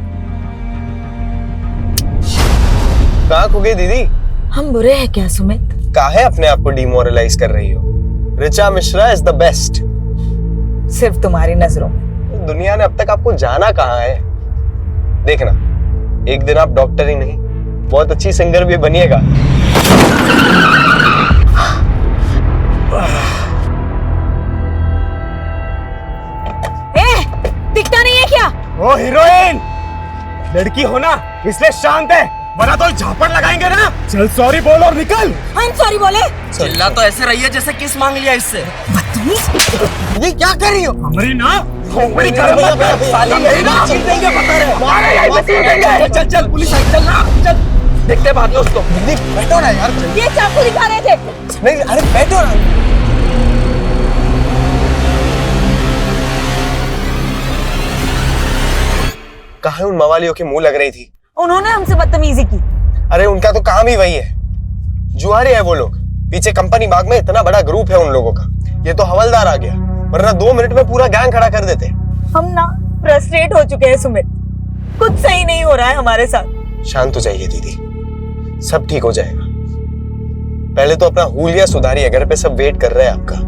कहाँ खो गई दीदी? हम बुरे हैं क्या सुमित? काहे अपने आप को डिमोरलाइज कर रही हो? Richa Mishra is the best. सिर्फ तुम्हारी नजरों में। दुनिया ने अब तक आपको जाना कहाँ है? देखना, एक दिन आप डॉक्टर ही नहीं, बहुत अच्छी सिंगर भी बनिएगा। दिखता नहीं है क्या? ओ हीरोइन, लड़की हो ना इसलिए शांत है, वरना तो झापड़ लगाएंगे ना। चल सॉरी बोल और निकल। हम सॉरी बोले? चिल्ला तो ऐसे रही है जैसे किस मांग लिया इससे। ये क्या कर रही हो? हमारी ना खोपड़ी कर साली मेरी ना चीर देंगे, बता रहे मारे यहीं पे चीर देंगे। चल चल पुलिस आई, चल ना चल, देखते बाद में उसको। बैठो ना यार। ये चाकू दिखा रहे थे। नहीं अरे बैठो ना। कहाँ उन मवालियों की मुंह लग रही थी? उन्होंने हमसे बदतमीजी की। अरे उनका तो काम ही वही है, जुआरे हैं वो लोग। पीछे कंपनी बाग में इतना बड़ा ग्रुप है उन लोगों का। ये तो हवलदार आ गया, वरना 2 मिनट में पूरा गैंग खड़ा कर देते। हम ना फ्रस्ट्रेट हो चुके हैं सुमित, कुछ सही नहीं हो रहा है हमारे साथ। शांत हो जाइए दीदी, सब ठीक हो जाएगा। पहले तो अपना हुलिया सुधारिए, घर पे सब वेट कर रहे हैं आपका।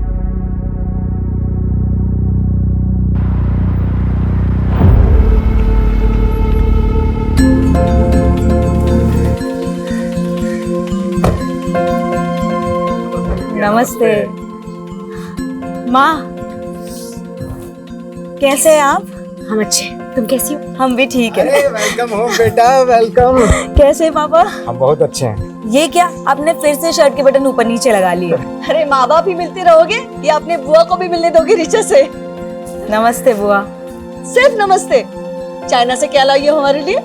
नमस्ते माँ, कैसे हैं आप? हम अच्छे, तुम कैसी हो? हम भी ठीक है। वेलकम होम बेटा, वेलकम। कैसे पापा? हम बहुत अच्छे हैं। ये क्या, आपने फिर से शर्ट के बटन ऊपर नीचे लगा लिए? अरे माँ बाप ही मिलते रहोगे या अपने बुआ को भी मिलने दोगे ऋचा से? नमस्ते बुआ। सिर्फ नमस्ते? चाइना से क्या लाई हो हमारे लिए?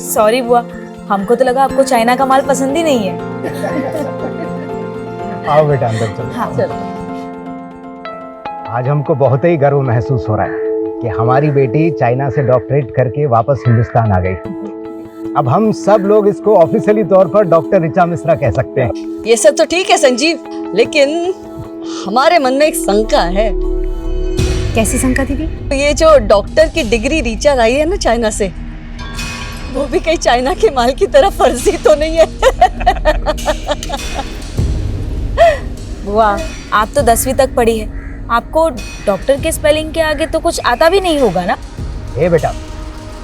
सॉरी बुआ, हमको तो लगा आपको चाइना का माल पसंद ही नहीं है। आओ बेटा अंदर चलो। हाँ चलो। आज हमको बहुत ही गर्व महसूस हो रहा है कि हमारी बेटी चाइना से डॉक्टरेट करके वापस हिंदुस्तान आ गई। अब हम सब लोग इसको ऑफिशियली तौर पर डॉक्टर ऋचा मिश्रा कह सकते हैं। ये सब तो ठीक है संजीव, लेकिन हमारे मन में एक शंका है। कैसी शंका दीदी? ये जो डॉक्टर की डिग्री ऋचा लाई है ना चाइना से, वो भी कहीं चाइना के माल की तरह फर्जी तो नहीं है? बुआ, आप तो 10वीं तक पढ़ी है, आपको डॉक्टर के स्पेलिंग के आगे तो कुछ आता भी नहीं होगा ना? ए बेटा,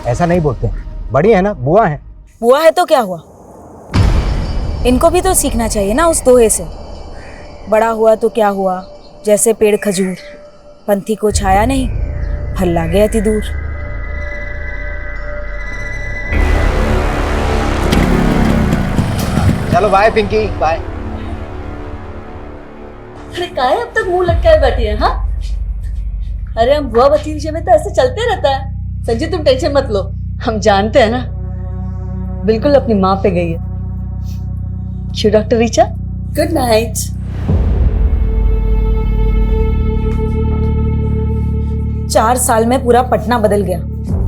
ऐसा नहीं बोलते, बड़ी है ना, बुआ है। बुआ है तो क्या हुआ, इनको भी तो सीखना चाहिए ना उस दोहे से। बड़ा हुआ तो क्या हुआ, जैसे पेड़ खजूर, पंथी को छाया नहीं, फल लागे अति दूर। चलो बाय पिंकी, बाय। अरे काहे अब तक मुंह लटकाए बैठी है? हाँ, अरे हम बुआ भतीजे में तो ऐसे चलते रहता है। संजीव तुम टेंशन मत लो, हम जानते हैं ना, बिल्कुल अपनी माँ पे गई है। क्यों डॉक्टर ऋचा? Good night. चार साल में पूरा पटना बदल गया,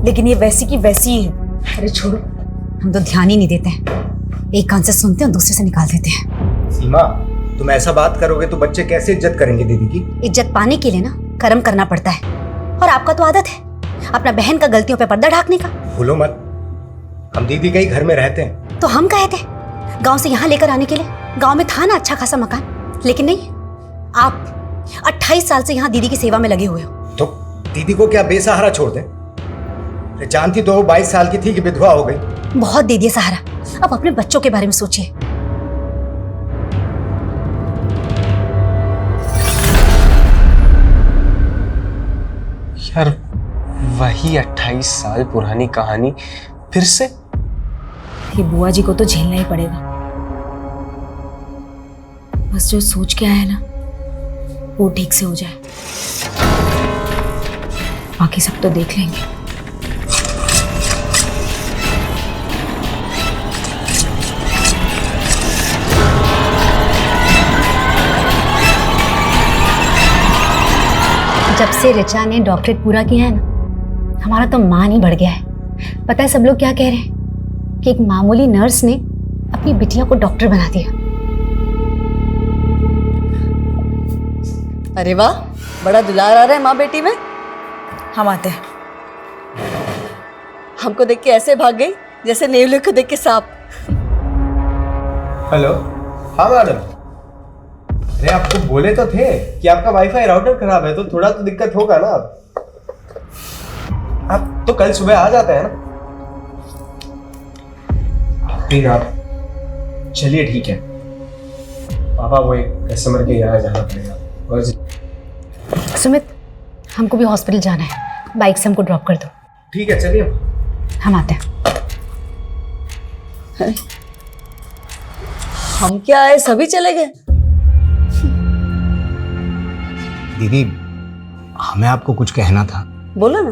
लेकिन ये वैसी की वैसी ही है। अरे छोड़ो, हम तो ध्यान ही नहीं देते हैं, एक कान से सुनते हैं और दूसरे से निकाल देते हैं। सीमा, तुम ऐसा बात करोगे तो बच्चे कैसे इज्जत करेंगे दीदी की? इज्जत पाने के लिए ना कर्म करना पड़ता है, और आपका तो आदत है अपना बहन का गलतियों पे पर्दा ढाकने का। भूलो मत, हम दीदी के ही घर में रहते हैं। तो हम कहे थे गांव से यहाँ लेकर आने के लिए, गांव में था ना अच्छा खासा मकान, लेकिन नहीं, आप 28 साल से यहाँ दीदी की सेवा में लगे हुए हो। तो दीदी को क्या बेसहारा छोड़ दें? जानती तो 22 साल की थी कि विधवा हो गई। बहुत दे दिए सहारा, अब अपने बच्चों के बारे में सोचिए। यार वही 28 साल पुरानी कहानी फिर से? ये बुआ जी को तो झेलना ही पड़ेगा, बस जो सोच के आया ना वो ठीक से हो जाए, बाकी सब तो देख लेंगे। जब से ऋचा ने डॉक्टरेट पूरा किया है ना, हमारा तो मान ही बढ़ गया है। पता है सब लोग क्या कह रहे हैं कि एक मामूली नर्स ने अपनी बिटिया को डॉक्टर बना दिया। अरे वाह, बड़ा दुलार आ रहा है माँ बेटी में। हम आते हैं। हमको देख के ऐसे भाग गई जैसे नेवले को देख के सांप। हेलो, हाँ मैडम। अरे आपको बोले तो थे कि आपका वाईफाई राउटर खराब है, तो थोड़ा तो दिक्कत होगा ना। आप तो कल सुबह आ जाते हैं ना। ठीक है, आप चलिए, ठीक है। पापा वो एक कस्टमर के यहाँ जाना पड़ेगा। और सुमित, हमको भी हॉस्पिटल जाना है, बाइक से हमको ड्रॉप कर दो। ठीक है, चलिए हम आते हैं। हम क्या आए, सभी चले गए। दीदी, हमें आपको कुछ कहना था। बोलो ना।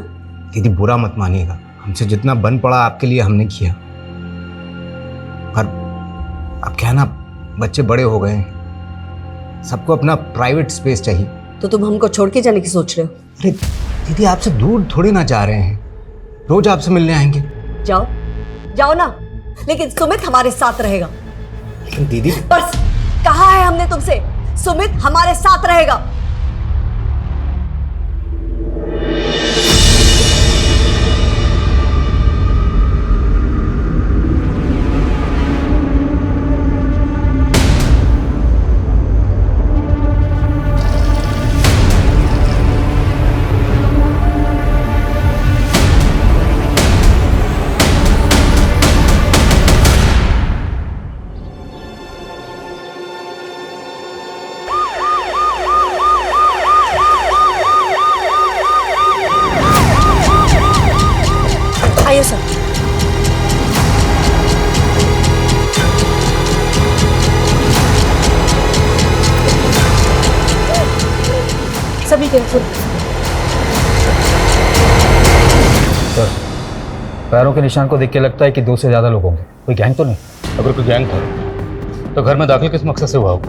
दीदी बुरा मत मानिएगा, हमसे जितना बन पड़ा आपके लिए हमने किया, पर अब क्या है ना, बच्चे बड़े हो गए हैं, सबको अपना प्राइवेट स्पेस चाहिए। तो तुम हमको छोड़ के जाने की सोच रहे हो? अरे दीदी, आपसे दूर थोड़ी ना जा रहे हैं, रोज आपसे मिलने आएंगे। जाओ जाओ ना, लेकिन सुमित हमारे साथ रहेगा। लेकिन दीदी, पर कहा है हमने तुमसे, सुमित हमारे साथ रहेगा। आइए सर। सभी केयरफुल। सर, पैरों के निशान को देख के लगता है कि 2 से ज्यादा लोग होंगे। कोई गैंग तो नहीं? अगर कोई गैंग था तो घर में दाखिल किस मकसद से हुआ होगा?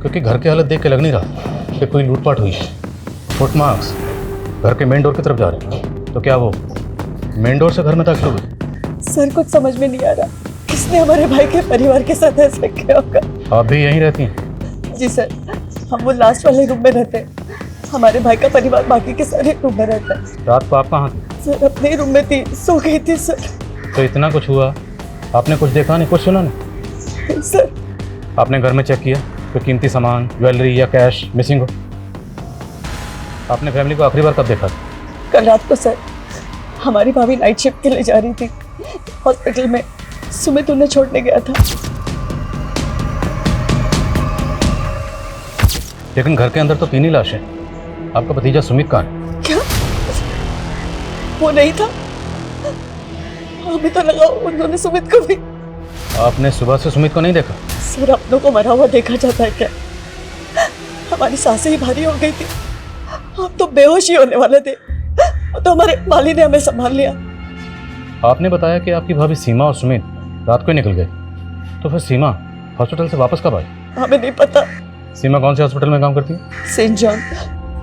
क्योंकि घर की हालत देख के लग नहीं रहा कि कोई लूटपाट हुई है। फुटमार्क्स घर के मेन डोर की तरफ जा रहे हैं, तो क्या वो मेन डोर से घर में दाखिल हुए? सर कुछ समझ में नहीं आ रहा, किसने हमारे भाई के परिवार के साथ ऐसा किया होगा। आप भी यहीं रहती हैं? जी सर, हम वो लास्ट वाले रूम में रहते हैं। हमारे भाई का परिवार बाकी के सारे रूम में रहता है। रात को आप कहाँ थे? सर अपने रूम में थी, सो गई थी सर। तो इतना कुछ हुआ, आपने कुछ देखा नहीं, कुछ सुना नहीं? सर आपने घर में चेक किया कोई कीमती सामान, ज्वेलरी या कैश मिसिंग हो? आपने फैमिली को आखिरी बार कब देखा? कल रात को सर, हमारी भाभी नाइट शिफ्ट के लिए जा रही थी हॉस्पिटल में, सुमित उन्हें छोड़ने गया था। लेकिन घर के अंदर तो 3 ही लाशें। आपका भतीजा सुमित कहाँ है? क्या वो नहीं था? हमें तो लगा उन्होंने सुमित को भी। आपने सुबह से सुमित को नहीं देखा? सर अपनों को मरा हुआ देखा जाता है क्या? हमारी सांसें ही भारी हो गई थी, हम तो बेहोश ही होने वाले थे, तो हमारे माली ने हमें संभाल लिया। आपने बताया कि आपकी भाभी सीमा और सुमित रात को ही निकल गए, तो फिर सीमा हॉस्पिटल से वापस कब आई? हमें नहीं पता। सीमा कौन से हॉस्पिटल में काम करती है? Saint John.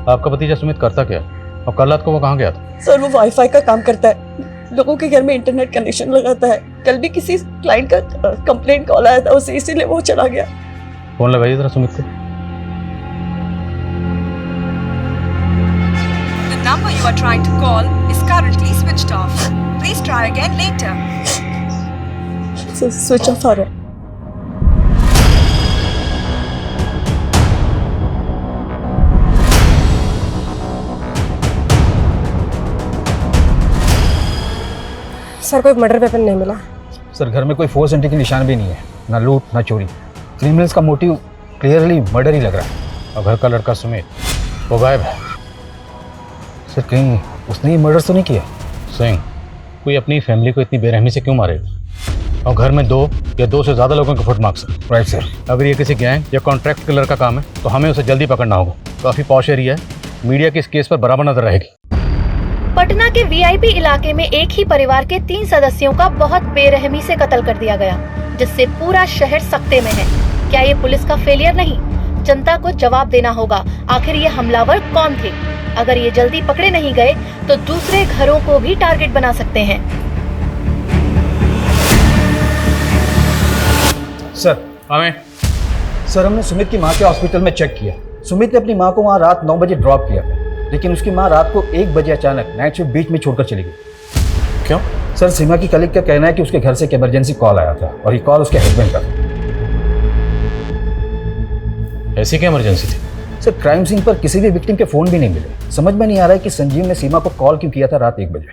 आपका भतीजा सुमित करता क्या है, और कल रात को वो कहाँ गया था? सर वो वाईफाई का काम करता है, लोगों के घर में इंटरनेट कनेक्शन लगाता है। कल भी किसी क्लाइंट का कंप्लेंट कॉल आया था उसे, इसीलिए वो चला गया। फोन लगाइए जरा सुमित को। The number you are trying to call is currently switched off. Please try again later. Switch off आ रहा है। सर कोई मर्डर वेपन नहीं मिला। सर घर में कोई फोर्स एंट्री की निशान भी नहीं है, ना लूट ना चोरी। क्रिमिनल्स का मोटिव क्लियरली मर्डर ही लग रहा है। और घर का लड़का सुमित वो गायब है। सर कहीं उसने ये मर्डर तो नहीं किया? सिंह, कोई अपनी फैमिली को इतनी बेरहमी से क्यों मारेगा? और घर में 2 या 2 से ज़्यादा लोगों के फुटमार्क्स हैं। Right sir. अगर ये किसी गैंग या कॉन्ट्रैक्ट किलर का काम है तो हमें उसे जल्दी पकड़ना होगा। काफ़ी पॉश एरिया है, मीडिया की इस केस पर बराबर नजर रहेगी। पटना के वीआईपी इलाके में एक ही परिवार के 3 सदस्यों का बहुत बेरहमी से कत्ल कर दिया गया, जिससे पूरा शहर सख्ते में है। क्या ये पुलिस का फेलियर नहीं? जनता को जवाब देना होगा, आखिर ये हमलावर कौन थे? अगर ये जल्दी पकड़े नहीं गए तो दूसरे घरों को भी टारगेट बना सकते हैं। सर सर, हमने सुमित की माँ के हॉस्पिटल में चेक किया। सुमित ने अपनी माँ को वहाँ रात 9 बजे ड्रॉप किया था, लेकिन उसकी माँ रात को 1 बजे अचानक नाइट शिफ्ट बीच में छोड़कर चली गई। क्यों? सर, सीमा की कलीग का कहना है कि उसके घर से एक इमरजेंसी कॉल आया था और ये कॉल उसके हस्बैंड का था। ऐसी क्या इमरजेंसी थी? सर, क्राइम सीन पर किसी भी विक्टिम के फोन भी नहीं मिले। समझ में नहीं आ रहा है कि संजीव ने सीमा को कॉल क्यों किया था रात 1 बजे।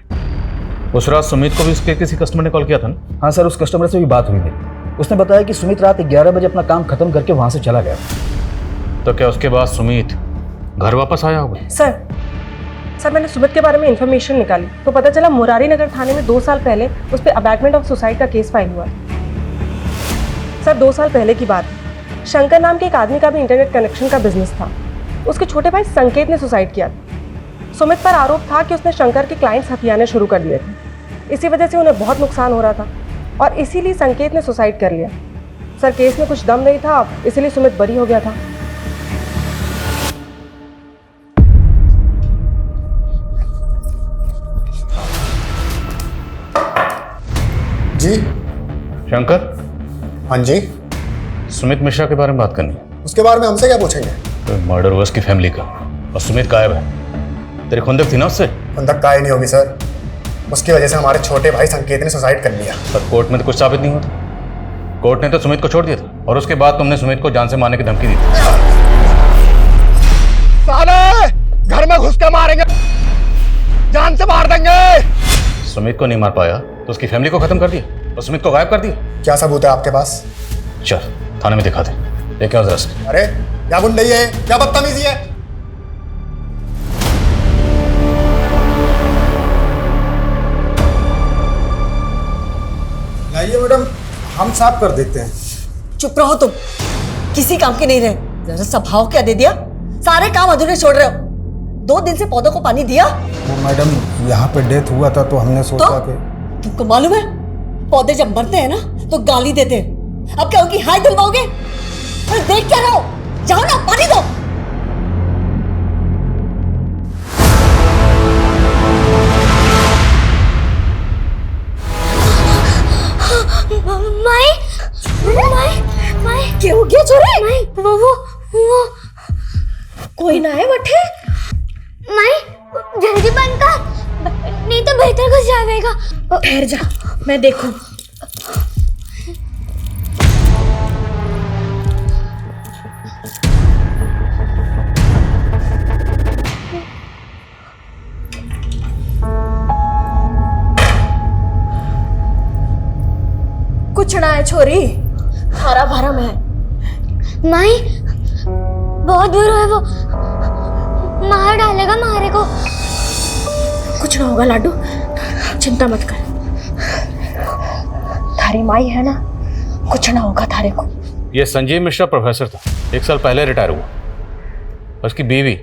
उस रात सुमित को भी उसके किसी कस्टमर ने कॉल किया था ना? हाँ सर, उस कस्टमर से भी बात हुई मेरी। उसने बताया कि सुमित रात 11 बजे अपना काम खत्म करके वहाँ से चला गया। तो क्या उसके बाद सुमित घर वापस आया होगा? सर मैंने सुमित के बारे में इंफॉर्मेशन निकाली तो पता चला मुरारी नगर थाने में 2 साल पहले उस पर अबैटमेंट ऑफ सुसाइड का केस फाइल हुआ। सर 2 साल पहले की बात है। शंकर नाम के एक आदमी का भी इंटरनेट कनेक्शन का बिजनेस था। उसके छोटे भाई संकेत ने सुसाइड किया था। सुमित पर आरोप था कि उसने शंकर के क्लाइंट्स हथियाने शुरू कर दिए थे। इसी वजह से उन्हें बहुत नुकसान हो रहा था और इसीलिए संकेत ने सुसाइड कर लिया। सर, केस में कुछ दम नहीं था, इसीलिए सुमित बरी हो गया था। जी शंकर। हाँ जी। सुमित मिश्रा के बारे में बात करनी है। उसके बारे में हमसे क्या पूछेंगे? तो मर्डर हुआ उसकी फैमिली का और सुमित गायब है। तेरी खुंदक थी ना उससे? खुंदक का ही नहीं होगी सर, उसकी वजह से हमारे छोटे भाई संकेत ने सुसाइड कर लिया। पर कोर्ट में तो कुछ साबित नहीं होता। कोर्ट ने तो सुमित को छोड़ दिया था और उसके बाद तुमने सुमित को जान से मारने की धमकी दी थी। साले घर में घुस के मारेंगे, जान से मार देंगे। सुमित को नहीं मार पाया तो उसकी फैमिली को खत्म कर दिया और सुमित को गायब कर दिया। क्या सबूत है आपके पास? चल थाने में दिखा दे। लेके आओ जरा से। अरे क्या गुंडई है, क्या बदतमीजी है? लाइए मैडम, हम साफ कर देते हैं। चुप रहो तुम, किसी काम के नहीं रहे। जरा सा भाव क्या दे दिया, सारे काम अधूरे छोड़ रहे हो। 2 दिन से पौधों को पानी दिया? वो मैडम, यहाँ पे डेथ हुआ था तो हमने सोचा कि तुमको मालूम है पौधे जब मरते हैं ना तो गाली देते हैं। अब क्या उनकी हाय दिलवाओगे? अरे देख क्या रहो, जाओ ना पानी दो। माई माई माई क्या हो गया छोरे? माई वो कोई ना है बटे। माई जल्दी बंद कर, नहीं तो बेहतर कुछ जाएगा। ठहर जा, मैं देखूं। कुछ ना है छोरी, हरा भरा में है। माई बहुत बुरा है, वो मार डालेगा मारे को। कुछ ना होगा लाडू, चिंता मत कर। थारी माई है ना, कुछ ना होगा थारे को। ये संजीव मिश्रा प्रोफेसर था, 1 साल पहले रिटायर हुआ। उसकी बीवी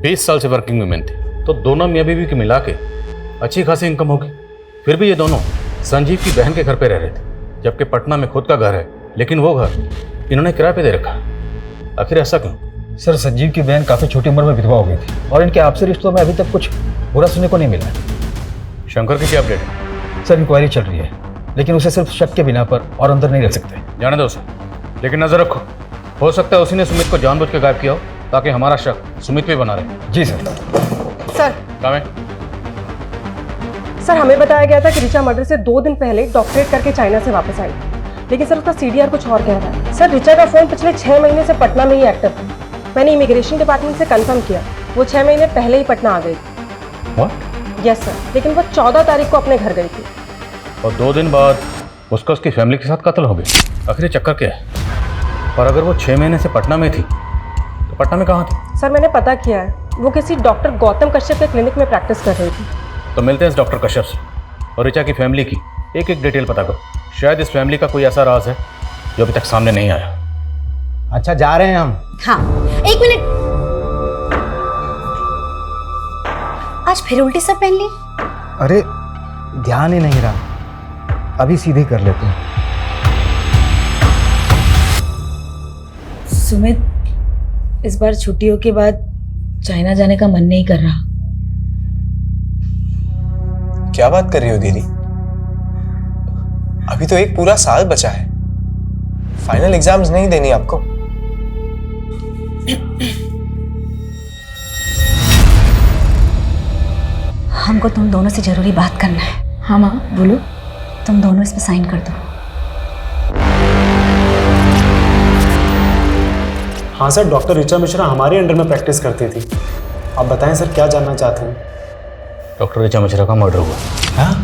20 साल से वर्किंग वुमेन थी, तो दोनों मियाँ बीवी की मिला के अच्छी खासी इनकम होगी। फिर भी ये दोनों संजीव की बहन के घर पे रह रहे थे, जबकि पटना में खुद का घर है, लेकिन वो घर इन्होंने किराए पे दे रखा। आखिर ऐसा क्यों? सर, संजीव की बहन काफ़ी छोटी उम्र में विधवा हो गई थी और इनके आपसी रिश्तों में अभी तक कुछ बुरा सुनने को नहीं मिला है। शंकर की क्या अपडेट है? सर, इंक्वायरी चल रही है, लेकिन उसे सिर्फ शक के बिना पर और अंदर नहीं रख सकते। जाने दो उसे, लेकिन नजर रखो, हो सकता है उसी ने सुमित को जानबूझ के गायब किया हो ताकि हमारा शक सुमित पे बना रहे। जी सर। सर हमें बताया गया था कि रिचा मर्डर से 2 दिन पहले डॉक्टरेट करके चाइना से वापस आई, लेकिन सर उसका सीडीआर कुछ और कह रहा है। सर रिचा का फोन पिछले 6 महीने से पटना में ही एक्टिव था। मैंने इमिग्रेशन डिपार्टमेंट से कंफर्म किया, वो 6 महीने पहले ही पटना आ गई थी। यस सर, लेकिन वो 14 तारीख को अपने घर गई थी और 2 दिन बाद उसका उसकी फैमिली के साथ कत्ल हो गया। आखिर चक्कर क्या है? और अगर वो 6 महीने से पटना में थी तो पटना में कहाँ थी? सर मैंने पता किया है, वो किसी डॉक्टर गौतम कश्यप के क्लिनिक में प्रैक्टिस कर रही थी। तो मिलते हैं इस डॉक्टर कश्यप से और रिचा की फैमिली की एक डिटेल पता करो। शायद इस फैमिली का कोई ऐसा राज है जो अभी तक सामने नहीं आया। अच्छा, जा रहे हैं हम। हाँ, एक मिनट। आज फिर उल्टी सर पहन ली? अरे ध्यान ही नहीं रहा, अभी सीधे कर लेते हैं। सुमित, इस बार छुट्टियों के बाद चाइना जाने का मन नहीं कर रहा। क्या बात कर रही हो दीदी? अभी तो एक पूरा साल बचा है, फाइनल एग्जाम्स नहीं देनी आपको? हमको तुम दोनों से जरूरी बात करना है। हाँ माँ, बोलो। तुम दोनों इस पे साइन कर दो। हाँ सर, डॉक्टर ऋचा मिश्रा हमारे अंडर में प्रैक्टिस करती थी। आप बताएं सर, क्या जानना चाहते हैं? डॉक्टर ऋचा मिश्रा का मर्डर हुआ। हाँ?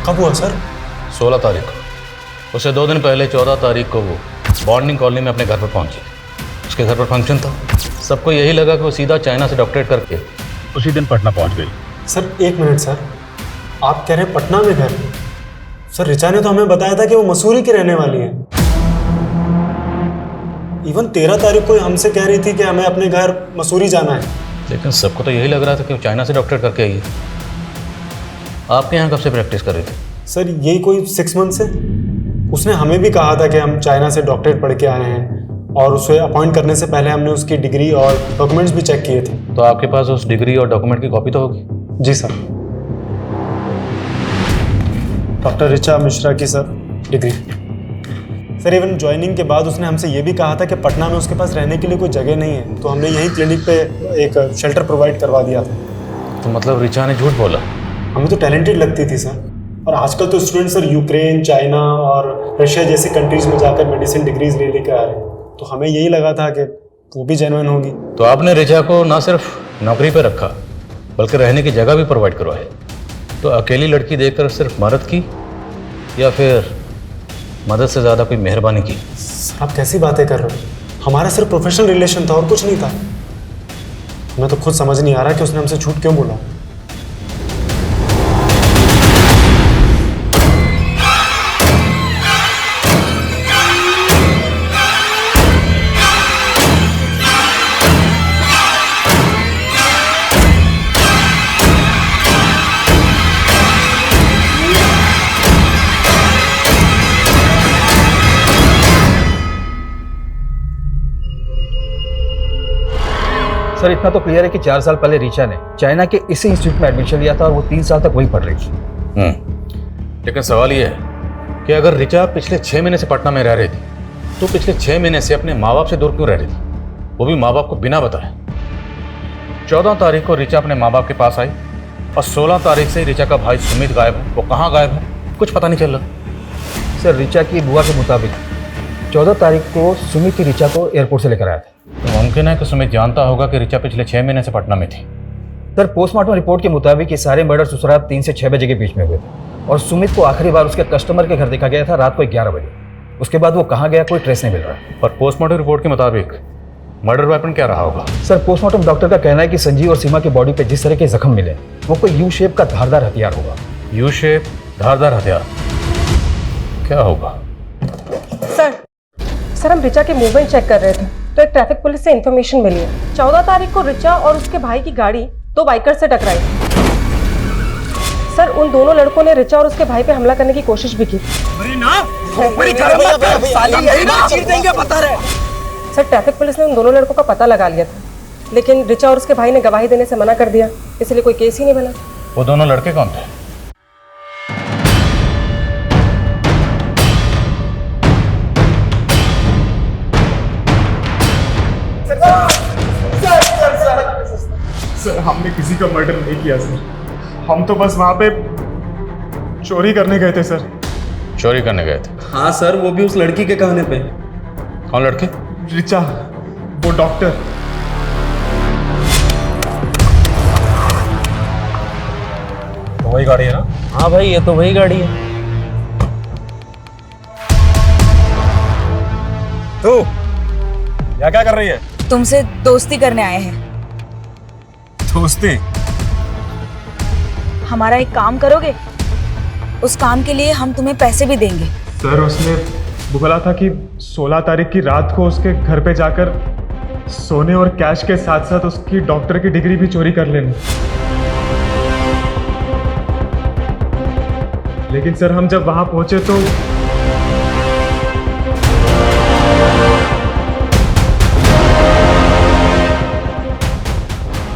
कब हुआ सर? 16 तारीख को। उससे 2 दिन पहले 14 तारीख को वो बॉन्डिंग कॉलोनी में अपने घर पर पहुंची। उसके घर पर फंक्शन था। सबको यही लगा कि वो सीधा चाइना से डॉक्टरेट करके उसी दिन पटना पहुंच गई। सर एक मिनट सर, आप कह रहे हैं पटना में घर? सर ऋचा ने तो हमें बताया था कि वो मसूरी की रहने वाली है। इवन 13 तारीख को हमसे कह रही थी कि हमें अपने घर मसूरी जाना है। लेकिन सबको तो यही लग रहा था कि वो चाइना से डॉक्टरेट करके आई है। आपके यहाँ कब से प्रैक्टिस कर रही थी? सर यही कोई 6 मंथ से। उसने हमें भी कहा था कि हम चाइना से डॉक्टरेट पढ़ के आए हैं, और उसे अपॉइंट करने से पहले हमने उसकी डिग्री और डॉक्यूमेंट्स भी चेक किए थे। तो आपके पास उस डिग्री और डॉक्यूमेंट की कॉपी तो होगी? जी सर। डॉक्टर ऋचा मिश्रा की sir degree. Sir even joining के बाद उसने हमसे ये भी कहा था कि पटना में उसके पास रहने के लिए कोई जगह नहीं है, तो हमने यहीं क्लिनिक पे एक शेल्टर प्रोवाइड करवा दिया था। तो मतलब ऋचा ने झूठ बोला? हमें तो टैलेंटेड लगती थी सर, और आजकल तो स्टूडेंट सर यूक्रेन, चाइना और रशिया जैसी कंट्रीज में जाकर मेडिसिन डिग्रीज ले लेकर आ रहे हैं, तो हमें यही लगा था कि वो भी जेन्युइन होगी। तो आपने ऋचा को ना सिर्फ नौकरी पर रखा बल्कि रहने की जगह भी प्रोवाइड करवाई। तो अकेली लड़की देखकर सिर्फ मदद की या फिर मदद से ज़्यादा कोई मेहरबानी की? आप कैसी बातें कर रहे हो? हमारा सिर्फ प्रोफेशनल रिलेशन था और कुछ नहीं था। हमें तो खुद समझ नहीं आ रहा कि उसने हमसे झूठ क्यों बोला। सर इतना तो क्लियर है कि 4 साल पहले ऋचा ने चाइना के इसी इंस्टीट्यूट में एडमिशन लिया था और वो 3 साल तक वहीं पढ़ रही थी। लेकिन सवाल ये है कि अगर ऋचा पिछले 6 महीने से पटना में रह रही थी तो पिछले 6 महीने से अपने माँ बाप से दूर क्यों रह रही थी, वो भी माँ बाप को बिना बताए? 14 तारीख को ऋचा अपने माँ बाप के पास आई और 16 तारीख से ऋचा का भाई सुमित गायब है। वो कहाँ गायब है कुछ पता नहीं चल रहा। सर ऋचा की बुआ के मुताबिक 14 तारीख को सुमित की ऋचा को एयरपोर्ट से लेकर आया था। तो मुमकिन है कि सुमित जानता होगा कि ऋचा पिछले 6 महीने से पटना में थी। सर पोस्टमार्टम रिपोर्ट के मुताबिक ये सारे मर्डर उस रात 3 से 6 बजे के बीच में हुए थे और सुमित को आखिरी बार उसके कस्टमर के घर देखा गया था रात को 11 बजे। उसके बाद वो कहाँ गया कोई ट्रेस नहीं मिल रहा। पर पोस्टमार्टम रिपोर्ट के मुताबिक मर्डर वेपन क्या रहा होगा? सर पोस्टमार्टम डॉक्टर का कहना है कि संजीव और सीमा की बॉडी पे जिस तरह के जख्म मिले वो कोई यू शेप का धारदार हथियार होगा। यू शेप धारदार हथियार क्या होगा? सर हम ऋचा के मूवमेंट चेक कर रहे थे तो एक ट्रैफिक पुलिस से इन्फॉर्मेशन मिली है 14 तारीख को ऋचा और उसके भाई की गाड़ी 2 बाइकर से टकराई। सर उन दोनों लड़कों ने ऋचा और उसके भाई पे हमला करने की कोशिश भी की। सर ट्रैफिक पुलिस ने उन दोनों लड़कों का पता लगा लिया था, लेकिन ऋचा और उसके भाई ने गवाही देने से मना कर दिया, इसलिए कोई केस ही नहीं बना। वो दोनों लड़के कौन थे? सर हमने किसी का मर्डर नहीं किया सर, हम तो बस वहाँ पे चोरी करने गए थे सर। चोरी करने गए थे? हाँ सर, वो भी उस लड़की के कहने पे। कौन लड़के? ऋचा, वो डॉक्टर। तो वही गाड़ी है ना? हाँ भाई ये तो वही गाड़ी है। तू यहाँ क्या कर रही है? तुमसे दोस्ती करने आए हैं। दोस्ती? हमारा एक काम करोगे? उस काम के लिए हम तुम्हें पैसे भी देंगे। सर उसने बोला था कि 16 तारीख की रात को उसके घर पे जाकर सोने और कैश के साथ साथ उसकी डॉक्टर की डिग्री भी चोरी कर लेना। लेकिन सर हम जब वहां पहुंचे तो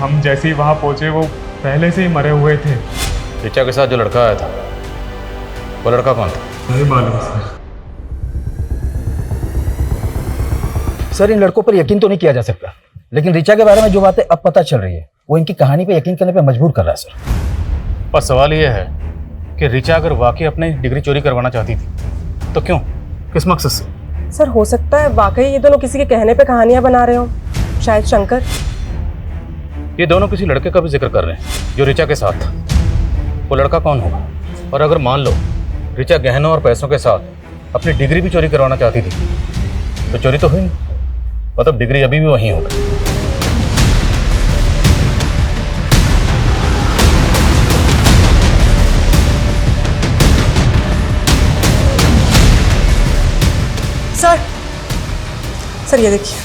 हम जैसे ही वहां पहुंचे वो पहले से ही मरे हुए थे। ऋचा के साथ जो लड़का आया था वो लड़का कौन था? नहीं मालूम सर। सर इन लड़कों पर यकीन तो नहीं किया जा सकता, लेकिन ऋचा के बारे में जो बातें अब पता चल रही है वो इनकी कहानी पे यकीन करने पे मजबूर कर रहा है सर। पर सवाल यह है कि ऋचा अगर वाकई अपनी डिग्री चोरी करवाना चाहती थी तो क्यों, किस मकसद से? सर हो सकता है वाकई ये दोनों किसी के कहने पे कहानियां बना रहे हो, शायद शंकर। ये दोनों किसी लड़के का भी जिक्र कर रहे हैं जो ऋचा के साथ था। वो लड़का कौन होगा? और अगर मान लो ऋचा गहनों और पैसों के साथ अपनी डिग्री भी चोरी करवाना चाहती थी तो चोरी तो हुई नहीं, मतलब डिग्री अभी भी वहीं होगी। सर ये देखिए,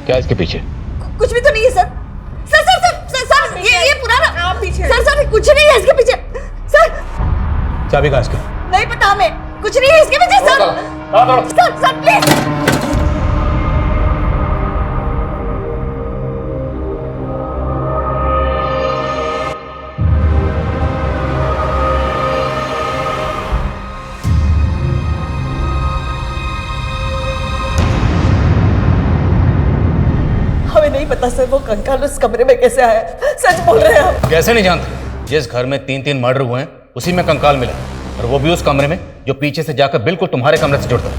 क्या इसके पीछे? कुछ भी तो नहीं है sir. Sir sir sir sir, sir ये पुराना आप पीछे। सर सर कुछ नहीं है इसके पीछे सर। चाबी कहाँ इसकी? नहीं पता हमें, कुछ नहीं है इसके पीछे सर। Sir sir please. नहीं पता सर वो कंकाल उस कमरे में कैसे आया। सच बोल रहे हैं आप? कैसे नहीं जानते? जिस घर में 3-3 मर्डर हुए हैं उसी में कंकाल मिला, और वो भी उस कमरे में जो पीछे से जाकर बिल्कुल तुम्हारे कमरे से जुड़ता है।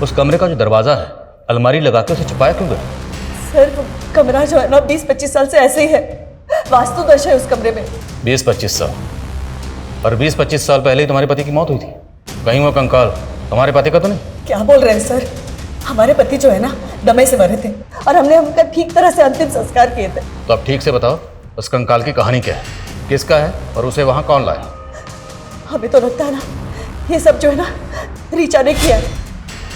उस कमरे का जो दरवाजा है अलमारी लगा के उसे छुपाया क्यों गया? सर वो कमरा जो है ना 20-25 साल से ऐसे ही है, वास्तु दोष है उस कमरे में। 20-25 साल? और 20-25 साल पहले ही तुम्हारे पति की मौत हुई थी। कहीं वो कंकाल तुम्हारे पति का तो नहीं? क्या बोल रहे हैं सर? हमारे पति जो है ना दमे से मरे थे और हमने उनका ठीक तरह से अंतिम संस्कार किए थे। तो अब ठीक से बताओ उस कंकाल की कहानी क्या है, किसका है और उसे वहां कौन लाया? हमें तो लगता है ना ये सब जो है ना रीचा ने किया है,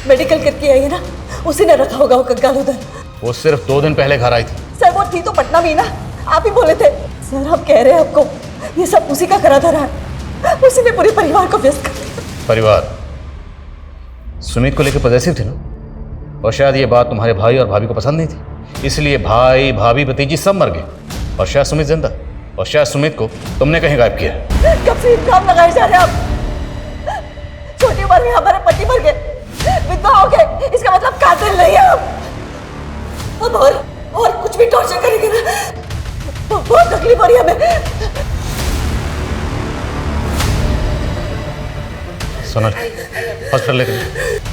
मेडिकल किट किया है ना, उसी ने रखा होगा वो कंकाल उधर। वो सिर्फ 2 दिन पहले घर आई थी। सर वो थी तो पटना में ना, आप ही बोले थे। सर हम कह रहे हैं आपको ये सब उसी का करा धरा है, उसी ने पूरे परिवार को व्यस्त कर दिया। परिवार? सुमित को लेकर पॉजिटिव थे ना, और शायद ये बात तुम्हारे भाई और भाभी को पसंद नहीं थी, इसलिए भाई भाभी भतीजी सब मर गए और शायद सुमित जिंदा, और शायद सुमित को तुमने कहीं गायब किया। कब से इल्जाम लगाए जा रहे हैं आप? छोटी उम्र में हमारे पति मर गए, विधवा हो गए, इसका मतलब कातिल नहीं है हम। अब और कुछ भी टॉर्चर करेंगे ना, बहुत तकलीफ हो रही है हमें। सोनल हॉस्पिटल लेकर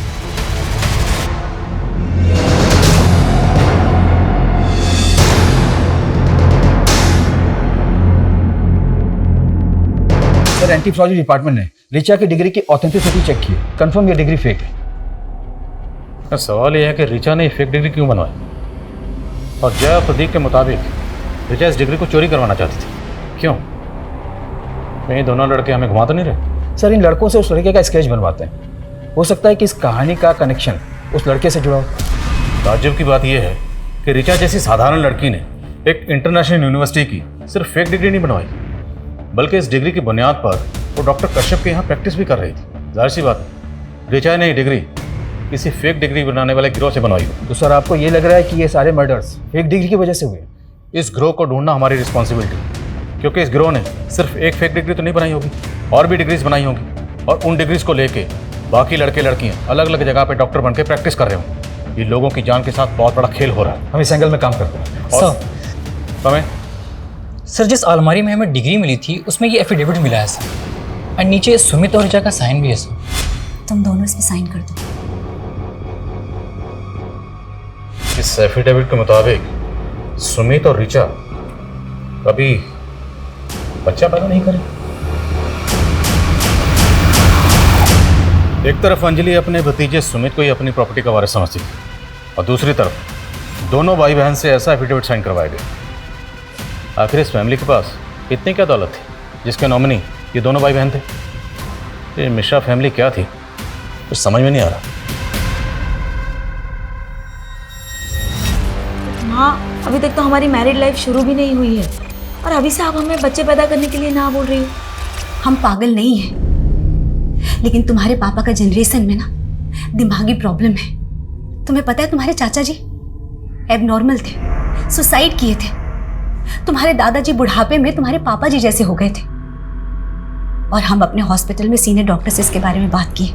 सर एंटीफ्रॉड डिपार्टमेंट ने ऋचा की डिग्री की ऑथेंटिसिटी चेक की, कंफर्म ये डिग्री फेक है। सवाल यह है कि ऋचा ने फेक डिग्री क्यों बनवाई, और जय और प्रदीप के मुताबिक ऋचा इस डिग्री को चोरी करवाना चाहती थी। क्यों? कहीं दोनों लड़के हमें घुमा तो नहीं रहे? सर इन लड़कों से उस लड़के का स्केच बनवाते हैं, हो सकता है कि इस कहानी का कनेक्शन उस लड़के से जुड़ा हो। ताज्जुब की बात यह है कि ऋचा जैसी साधारण लड़की ने एक इंटरनेशनल यूनिवर्सिटी की सिर्फ फेक डिग्री नहीं बनवाई, बल्कि इस डिग्री की बुनियाद पर वो डॉक्टर कश्यप के यहाँ प्रैक्टिस भी कर रही थी। जाहिर सी बात है ऋचा ने ये डिग्री किसी फेक डिग्री बनाने वाले गिरोह से बनवाई। तो सर आपको ये लग रहा है कि ये सारे मर्डर्स फेक डिग्री की वजह से हुए? इस गिरोह को ढूंढना हमारी रिस्पॉन्सिबिलिटी, क्योंकि इस गिरोह ने सिर्फ एक फेक डिग्री तो नहीं बनाई होगी, और भी डिग्रीज बनाई होगी, और उन डिग्रीज को लेके बाकी लड़के लड़कियां अलग अलग जगह पे डॉक्टर बन के प्रैक्टिस कर रहे होंगे। ये लोगों की जान के साथ बहुत बड़ा खेल हो रहा है। हम इस एंगल में काम करते हैं। समय सर जिस अलमारी में हमें डिग्री मिली थी उसमें ये एफिडेविट मिला है सर, और नीचे सुमित और ऋचा का साइन भी है सर। तुम दोनों इस पे साइन कर दो। इस एफिडेविट के मुताबिक सुमित और ऋचा कभी बच्चा पैदा नहीं करे। एक तरफ अंजलि अपने भतीजे सुमित को ही अपनी प्रॉपर्टी का वारिस समझती थी, और दूसरी तरफ दोनों भाई बहन से ऐसा एफिडेविट साइन करवाया गया। आखिर इस फैमिली के पास इतनी क्या दौलत थी जिसके नॉमिनी ये दोनों भाई बहन थे? ये मिश्रा फैमिली क्या थी कुछ समझ में नहीं आ रहा। माँ, अभी तक तो हमारी मैरिड लाइफ शुरू भी नहीं हुई है और अभी से आप हमें बच्चे पैदा करने के लिए ना बोल रही हो। हम पागल नहीं हैं, लेकिन तुम्हारे पापा का जनरेशन में ना दिमागी प्रॉब्लम है। तुम्हें पता है तुम्हारे चाचा जी एबनॉर्मल थे, सुसाइड किए थे। तुम्हारे दादाजी बुढ़ापे में तुम्हारे पापा जी जैसे हो गए थे। और हम अपने हॉस्पिटल में सीनियर डॉक्टर से इसके बारे में बात की।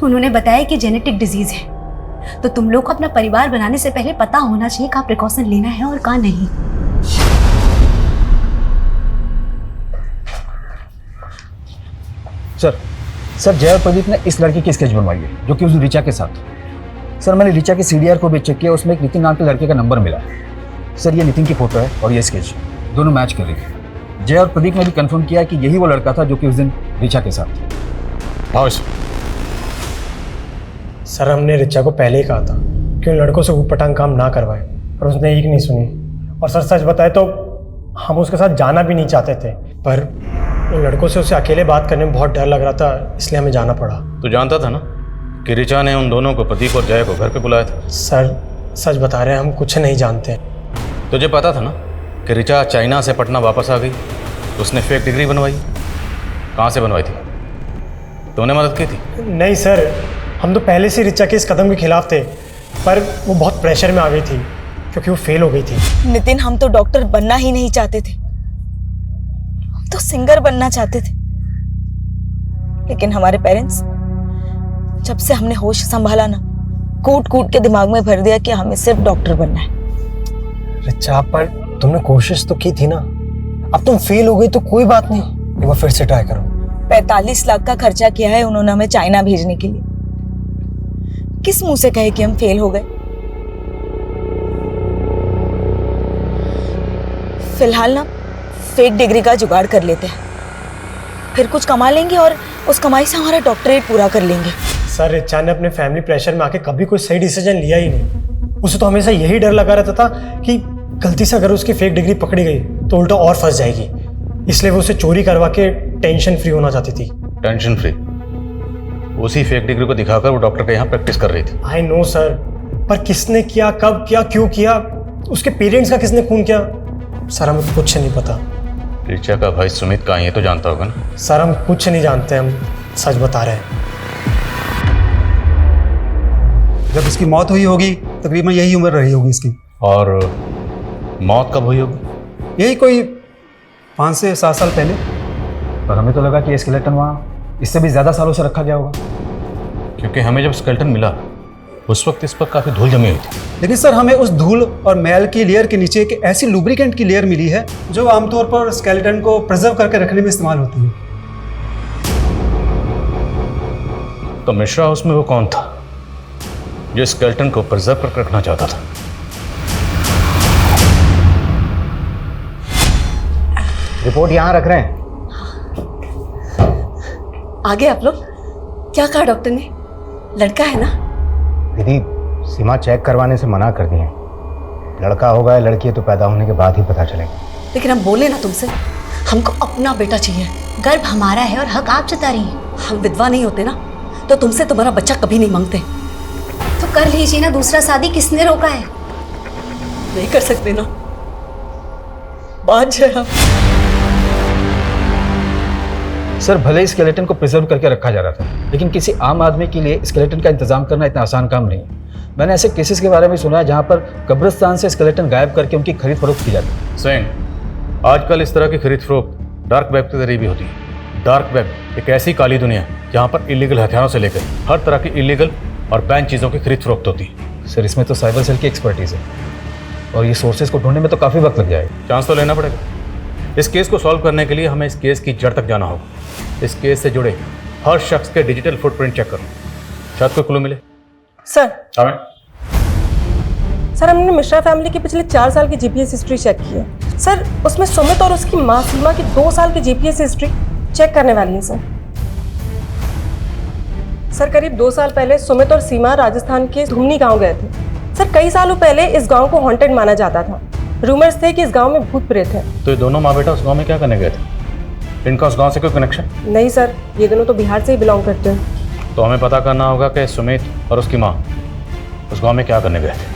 उन्होंने बताया कि जेनेटिक डिजीज है, तो तुम लोग को अपना परिवार बनाने से पहले पता होना चाहिए कहाँ प्रिकॉशन लेना है और कहाँ नहीं। सर जय और प्रदीप ने इस लड़के की स्केच बनवाई है जो कि उस ऋचा के साथ। सर मैंने ऋचा के CDR को भी चेक किया, उसमें एक नितिन नाम के लड़के का नंबर मिला। सर ये नितिन की फोटो है और ये स्केच दोनों मैच कर रही है। जय और प्रदीप ने भी कंफर्म किया कि यही वो लड़का था जो कि उस दिन ऋचा के साथ। हाँ सर हमने ऋचा को पहले ही कहा था कि उन लड़कों से ऊटपटांग काम ना करवाए, पर उसने एक नहीं सुनी। और सर सच बताए तो हम उसके साथ जाना भी नहीं चाहते थे, पर उन लड़कों से उसे अकेले बात करने में बहुत डर लग रहा था, इसलिए हमें जाना पड़ा। तू जानता था ना कि ऋचा ने उन दोनों को, प्रदीप और जय को, घर पे बुलाया था? सर सच बता रहे हैं, हम कुछ नहीं जानते। तुझे पता था ना कि ऋचा चाइना से पटना वापस आ गई, तो उसने फेक डिग्री बनवाई। कहाँ से बनवाई थी? तूने मदद की थी? नहीं सर, हम तो पहले से ऋचा के इस कदम के खिलाफ थे, पर वो बहुत प्रेशर में आ गई थी क्योंकि वो फेल हो गई थी। नितिन, हम तो डॉक्टर बनना ही नहीं चाहते थे, हम तो सिंगर बनना चाहते थे। लेकिन हमारे पेरेंट्स, जब से हमने होश संभाला ना, कूट कूट के दिमाग में भर दिया कि हमें सिर्फ डॉक्टर बनना है। ऋचा, पर तुमने कोशिश तो की थी ना। अब तुम फेल हो गई तो कोई बात नहीं, एक बार फिर से ट्राई करो। 45 लाख का खर्चा किया है उन्होंने हमें चाइना भेजने के लिए। किस मुंह से कहे कि हम फेल हो गए? फिलहाल ना फेक डिग्री का जुगाड़ कर लेते हैं, फिर कुछ कमा लेंगे और उस कमाई से हमारा डॉक्टरेट पूरा कर लेंगे। सर ऋचा ने अपने फैमिली प्रेशर में आके कभी कोई सही डिसीजन लिया ही नहीं। उसे तो हमेशा यही डर लगा रहता था कि गलती से अगर उसकी फेक डिग्री पकड़ी गई तो उल्टा और फंस जाएगी, इसलिए वो उसे चोरी करवा के टेंशन फ्री होना चाहती थी। Tension free? उसी फेक डिग्री को दिखाकर वो डॉक्टर के यहाँ प्रैक्टिस कर रही थी। आई नो सर, पर किसने किया, कब किया, क्यों किया, उसके पेरेंट्स का किसने खून किया, सर हमें कुछ नहीं पता। ऋचा का भाई सुमित कहाँ है ये तो जानता होगा ना? सर हम कुछ नहीं जानते, हम सच बता रहे हैं। जब इसकी मौत हुई होगी तकरीबन यही उम्र रही होगी इसकी। और मौत कब हुई होगी? यही कोई 5 से 7 साल पहले। पर हमें तो लगा कि स्केलेटन वहाँ इससे भी ज़्यादा सालों से रखा गया होगा, क्योंकि हमें जब स्केलेटन मिला उस वक्त इस पर काफ़ी धूल जमी हुई थी। लेकिन सर हमें उस धूल और मैल की लेयर के नीचे एक ऐसी लुब्रिकेंट की लेयर मिली है जो आमतौर पर स्केलेटन को प्रिजर्व करके रखने में इस्तेमाल होती है। तो मिश्रा हाउस में वो कौन था जो स्केलेटन को प्रिजर्व करके रखना चाहता था? रिपोर्ट यहाँ रख रहे हैं। आगे आप लोग, क्या कहा डॉक्टर ने? लड़का है ना? दीदी सीमा चेक करवाने से मना कर दिए। लड़का होगा या लड़की है तो पैदा होने के बाद ही पता चलेगा। लेकिन हम बोले ना तुमसे, हमको अपना बेटा चाहिए। गर्भ हमारा है और हक आप जता रही हैं। हम विधवा नहीं होते ना तो तुमसे तुम्हारा बच्चा कभी नहीं मांगते। तो कर लीजिए ना दूसरा शादी, किसने रोका है? नहीं कर सकते ना, बात है। सर भले ही स्केलेटन को प्रिजर्व करके रखा जा रहा था, लेकिन किसी आम आदमी के लिए स्केलेटन का इंतजाम करना इतना आसान काम नहीं है। मैंने ऐसे केसेस के बारे में सुना है जहां पर कब्रिस्तान से स्केलेटन गायब करके उनकी खरीद फरोख्त की जाती है। सेन, आजकल इस तरह की खरीद फरोख्त डार्क वेब के जरिए भी होती है। डार्क वेब एक ऐसी काली दुनिया है जहाँ पर इलीगल हथियारों से लेकर हर तरह की इलीगल और बैन चीज़ों की खरीद फरोख्त होती है। सर इसमें तो साइबर सेल की एक्सपर्टीज है और ये सोर्सेज को ढूंढने में तो काफ़ी वक्त लग जाएगा। चांस तो लेना पड़ेगा। इस केस को सॉल्व करने के लिए हमें इस केस की जड़ तक जाना होगा। इस केस से जुड़े हर शख्स के डिजिटल फुटप्रिंट चेक करो, शायद कोई क्लू मिले। सर हमें सर हमने मिश्रा फैमिली की पिछले 4 साल की जीपीएस हिस्ट्री चेक की है सर। उसमें सुमित और उसकी माँ सीमा की 2 साल की जीपीएस हिस्ट्री चेक करने वाली है सर। सर करीब 2 साल पहले सुमित और सीमा राजस्थान के धुमनी गांव गए थे सर। कई सालों पहले इस गांव को हॉन्टेड माना जाता था। रूमर्स थे कि इस गांव में भूत प्रेत है। तो ये दोनों माँ बेटा उस गांव में क्या करने गए थे? इनका उस गांव से कोई कनेक्शन? नहीं सर, ये दोनों तो बिहार से ही बिलोंग करते हैं। तो हमें पता करना होगा कि सुमित और उसकी माँ उस गांव में क्या करने गए थे।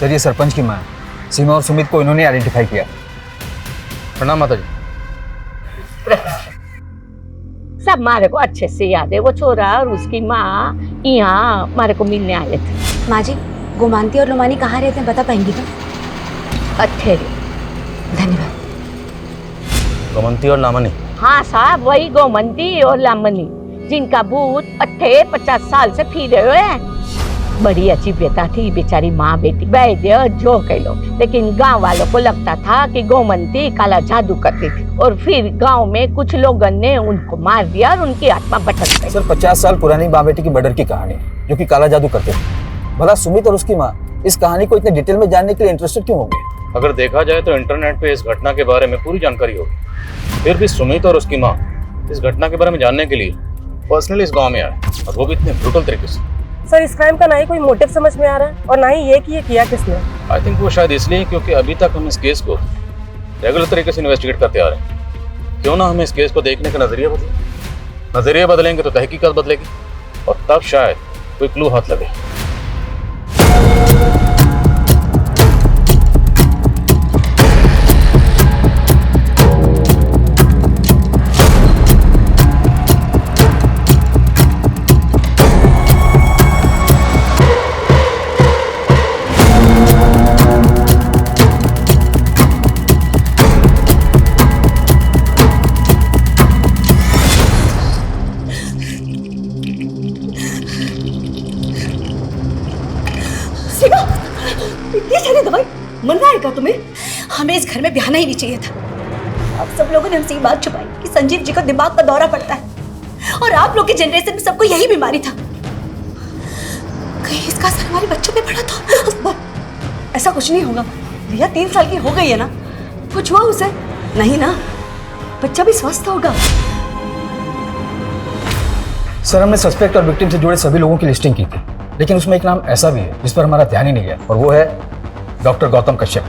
सर ये सरपंच की माँ है। सीमा और सुमित को इन्होंने आइडेंटिफाई किया। प्रणाम माता जी। सब मारे को अच्छे से याद है। वो छोरा और उसकी माँ यहाँ मारे को मिलने आए थे। माँ जी, गोमांती और लोमानी कहाँ रहते हैं बता पाएंगी तो? अच्छे धन्यवाद। गोमंती और लामनी? हाँ साहब, वही गोमंती और लामनी जिनका भूत 50 साल से फिर रहे हैं। बड़ी अच्छी बेटा थी बेचारी माँ बेटी वैद्य जो कह लो, लेकिन गांव वालों को लगता था कि गोमंती काला जादू करती थी और फिर गांव में कुछ लोगों ने उनको मार दिया और उनकी आत्मा भटक गई। सर 50 साल पुरानी माँ बेटी की मर्डर की कहानी जो कि काला जादू करते थे। भला सुमित और उसकी माँ इस कहानी को इतने डिटेल में जानने के लिए इंटरेस्टेड क्यों होंगे? अगर देखा जाए तो इंटरनेट पे इस घटना के बारे में पूरी जानकारी होगी, फिर भी सुमित और उसकी माँ इस घटना के बारे में जानने के लिए पर्सनली इस गाँव में आए, और वो भी इतने ब्रूटल तरीके से। सर इस क्राइम का ना ही कोई मोटिव समझ में आ रहा है और ना ही ये कि ये किया किसने। आई थिंक वो शायद इसलिए क्योंकि अभी तक हम इस केस को रेगुलर तरीके से इन्वेस्टिगेट करते आ रहे हैं। क्यों ना हम इस केस को देखने का नजरिया बदलें। नजरिया बदलेंगे तो तहकीकात बदलेगी और तब शायद कोई क्लू हाथ लगे। मन रहा है क्या तुम्हें? हमें इस घर में ब्याहना ही नहीं चाहिए था। आप सब लोगों ने हमसे ये बात छुपाई कि संजीव जी को दिमाग का दौरा पड़ता है और आप लोग के जनरेशन में सबको यही बीमारी था। कहीं इसका असर हमारे बच्चों पे पड़ा तो? ऐसा कुछ नहीं होगा भैया, 3 साल की हो गई है ना, कुछ हुआ उसे? नहीं ना, बच्चा भी स्वस्थ होगा। सर हमने सस्पेक्ट और विक्टिम से जुड़े सभी लोगों की लिस्टिंग की थी, लेकिन उसमें एक नाम ऐसा भी है जिस पर हमारा ध्यान ही नहीं गया, और वो है डॉक्टर गौतम कश्यप,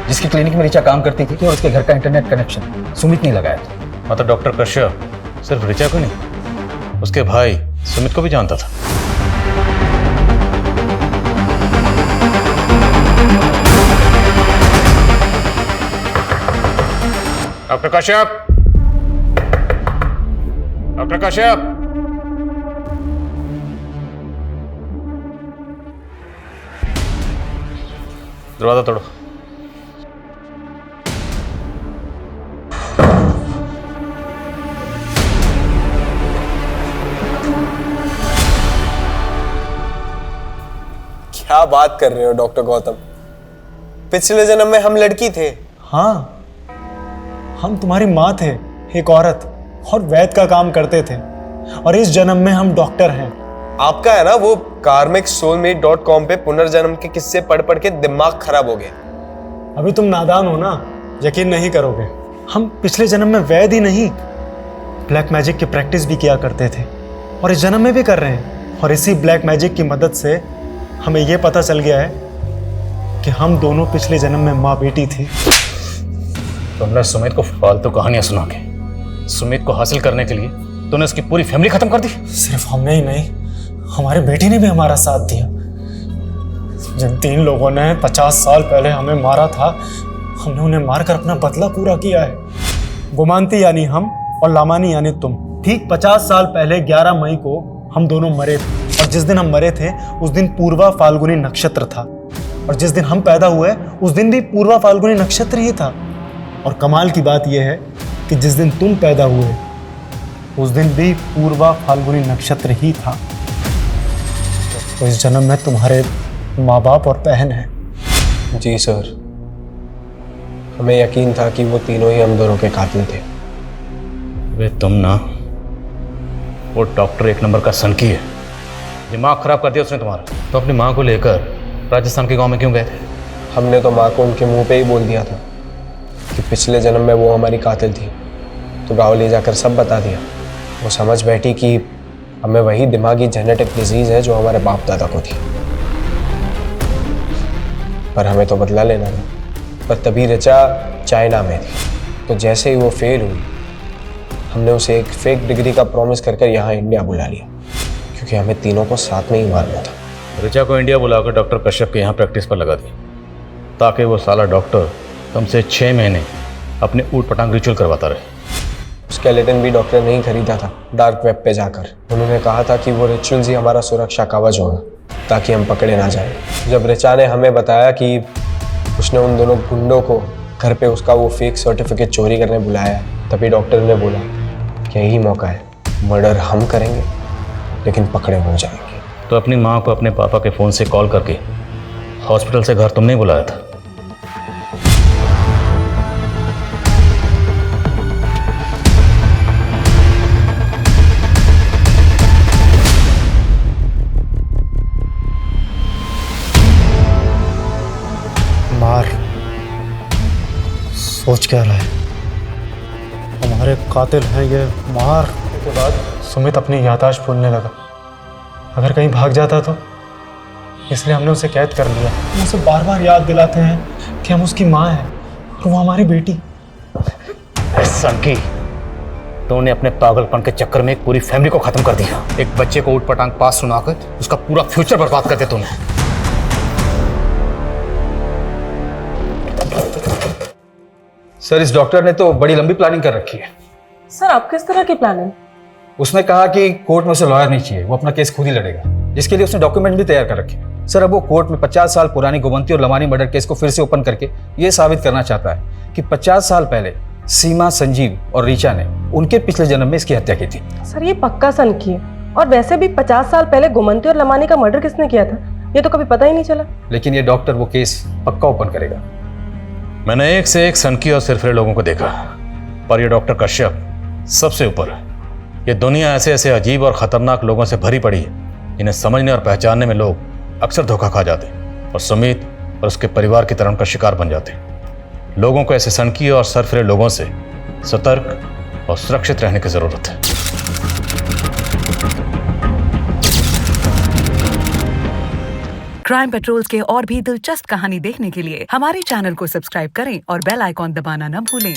जिसकी क्लिनिक में ऋचा काम करती थी और उसके घर का इंटरनेट कनेक्शन सुमित ने लगाया था। मतलब डॉक्टर कश्यप सिर्फ ऋचा को नहीं, उसके भाई सुमित को भी जानता था। डॉक्टर कश्यप, डॉक्टर कश्यप, दरवाजा तोड़ो। क्या बात कर रहे हो डॉक्टर गौतम? पिछले जन्म में हम लड़की थे। हाँ, हम तुम्हारी माँ थे, एक औरत, और वैद्य का काम करते थे, और इस जन्म में हम डॉक्टर हैं। आपका है ना वो karmicsoulmate.com पे पुनर्जन्म के किस्से पढ़ पढ़ के दिमाग खराब हो गया। अभी तुम नादान हो ना, यकीन नहीं करोगे। हम पिछले जन्म में वैद्य ही नहीं, ब्लैक मैजिक की प्रैक्टिस भी किया करते थे, और इस जन्म में भी कर रहे हैं। और इसी ब्लैक मैजिक की मदद से हमें यह पता चल गया है कि हम दोनों पिछले जन्म में माँ बेटी थी। तुमने सुमित को फालतू कहानियां सुना के सुमित को हासिल करने के लिए तूने उसकी पूरी फैमिली खत्म कर दी। सिर्फ हमने ही नहीं, हमारी बेटी ने भी हमारा साथ दिया। जिन 3 लोगों ने 50 साल पहले हमें मारा था, हमने उन्हें मारकर अपना बदला पूरा किया है। गोमांती यानी हम और लामानी यानी तुम। ठीक 50 साल पहले 11 मई को हम दोनों मरे थे, और जिस दिन हम मरे थे उस दिन पूर्वा फाल्गुनी नक्षत्र था, और जिस दिन हम पैदा हुए उस दिन भी पूर्वा फाल्गुनी नक्षत्र ही था। और कमाल की बात यह है कि जिस दिन तुम पैदा हुए उस दिन भी पूर्वा फाल्गुनी नक्षत्र ही था। तो इस जन्म में तुम्हारे माँ बाप और बहन है। जी सर, हमें यकीन था कि वो तीनों ही हम दोनों के कातिल थे। वे तुम ना, वो डॉक्टर एक नंबर का सनकी है, दिमाग खराब कर दिया उसने तुम्हारा। तो अपनी माँ को लेकर राजस्थान के गांव में क्यों गए थे? हमने तो माँ को उनके मुंह पे ही बोल दिया था कि पिछले जन्म में वो हमारी कातिल थी। तो गाँव ले जाकर सब बता दिया। वो समझ बैठी कि हमें वही दिमागी जेनेटिक डिजीज़ है जो हमारे बाप दादा को थी। पर हमें तो बदला लेना था। पर तभी ऋचा चाइना में थी, तो जैसे ही वो फेल हुई हमने उसे एक फेक डिग्री का प्रॉमिस कर यहाँ इंडिया बुला लिया, क्योंकि हमें तीनों को साथ में ही मारना था। ऋचा को इंडिया बुलाकर डॉक्टर कश्यप के यहाँ प्रैक्टिस पर लगा दी, ताकि वो साला डॉक्टर तुमसे 6 महीने अपने ऊट पटांग रिचुअल करवाता रहे। स्केलेटन भी डॉक्टर ने ही खरीदा था डार्क वेब पे जाकर। उन्होंने कहा था कि वो रिचुअल्स ही हमारा सुरक्षा कवच होगा, ताकि हम पकड़े ना जाए। जब ऋचा ने हमें बताया कि उसने उन दोनों गुंडों को घर पे उसका वो फेक सर्टिफिकेट चोरी करने बुलाया, तभी डॉक्टर ने बोला कि यही मौका है, मर्डर हम करेंगे लेकिन पकड़े हो जाएंगे। तो अपनी माँ को अपने पापा के फ़ोन से कॉल करके हॉस्पिटल से घर तुमने बुलाया था। मार सोच क्या रहा है? हमारे कातिल हैं ये। मार के बाद सुमित अपनी याददाश्त भूलने लगा। अगर कहीं भाग जाता तो, इसलिए हमने उसे कैद कर लिया। हम उसे बार बार याद दिलाते हैं कि हम उसकी माँ हैं और वो हमारी बेटी। सनकी, तूने अपने पागलपन के चक्कर में एक पूरी फैमिली को खत्म कर दिया। एक बच्चे को ऊट पटांग पास सुनाकर उसका पूरा फ्यूचर बर्बाद कर दिया तूने। सर, इस डॉक्टर ने तो बड़ी लंबी प्लानिंग कर रखी है। सर, आप किस तरह की प्लानिंग? उसने कहा कि कोर्ट में उसे लॉयर नहीं चाहिए, वो अपना केस खुद ही लड़ेगा, जिसके लिए उसने डॉक्यूमेंट भी तैयार कर रखे हैं। सर, अब वो कोर्ट में 50 साल पुरानी गोमंती और लमानी मर्डर केस को फिर से ओपन करके ये साबित करना चाहता है कि 50 साल पहले सीमा, संजीव और रीचा ने उनके पिछले जन्म में इसकी हत्या की थी। सर, ये पक्का सनकी है। और वैसे भी 50 साल पहले गोमंती और लमानी का मर्डर किसने किया था, ये तो कभी पता ही नहीं चला। लेकिन ये डॉक्टर वो केस पक्का ओपन करेगा। मैंने एक से एक सनकी और सिरफिरे लोगों को देखा, पर ये डॉक्टर कश्यप सबसे ऊपर है। ये दुनिया ऐसे ऐसे अजीब और खतरनाक लोगों से भरी पड़ी है, इन्हें समझने और पहचानने में लोग अक्सर धोखा खा जाते हैं और सुमित और उसके परिवार की तरह का शिकार बन जाते हैं। लोगों को ऐसे सनकी और सरफिरे लोगों से सतर्क और सुरक्षित रहने की जरूरत है। क्राइम पेट्रोल्स के और भी दिलचस्प कहानी देखने के लिए हमारे चैनल को सब्सक्राइब करें और बेल आइकॉन दबाना न भूलें।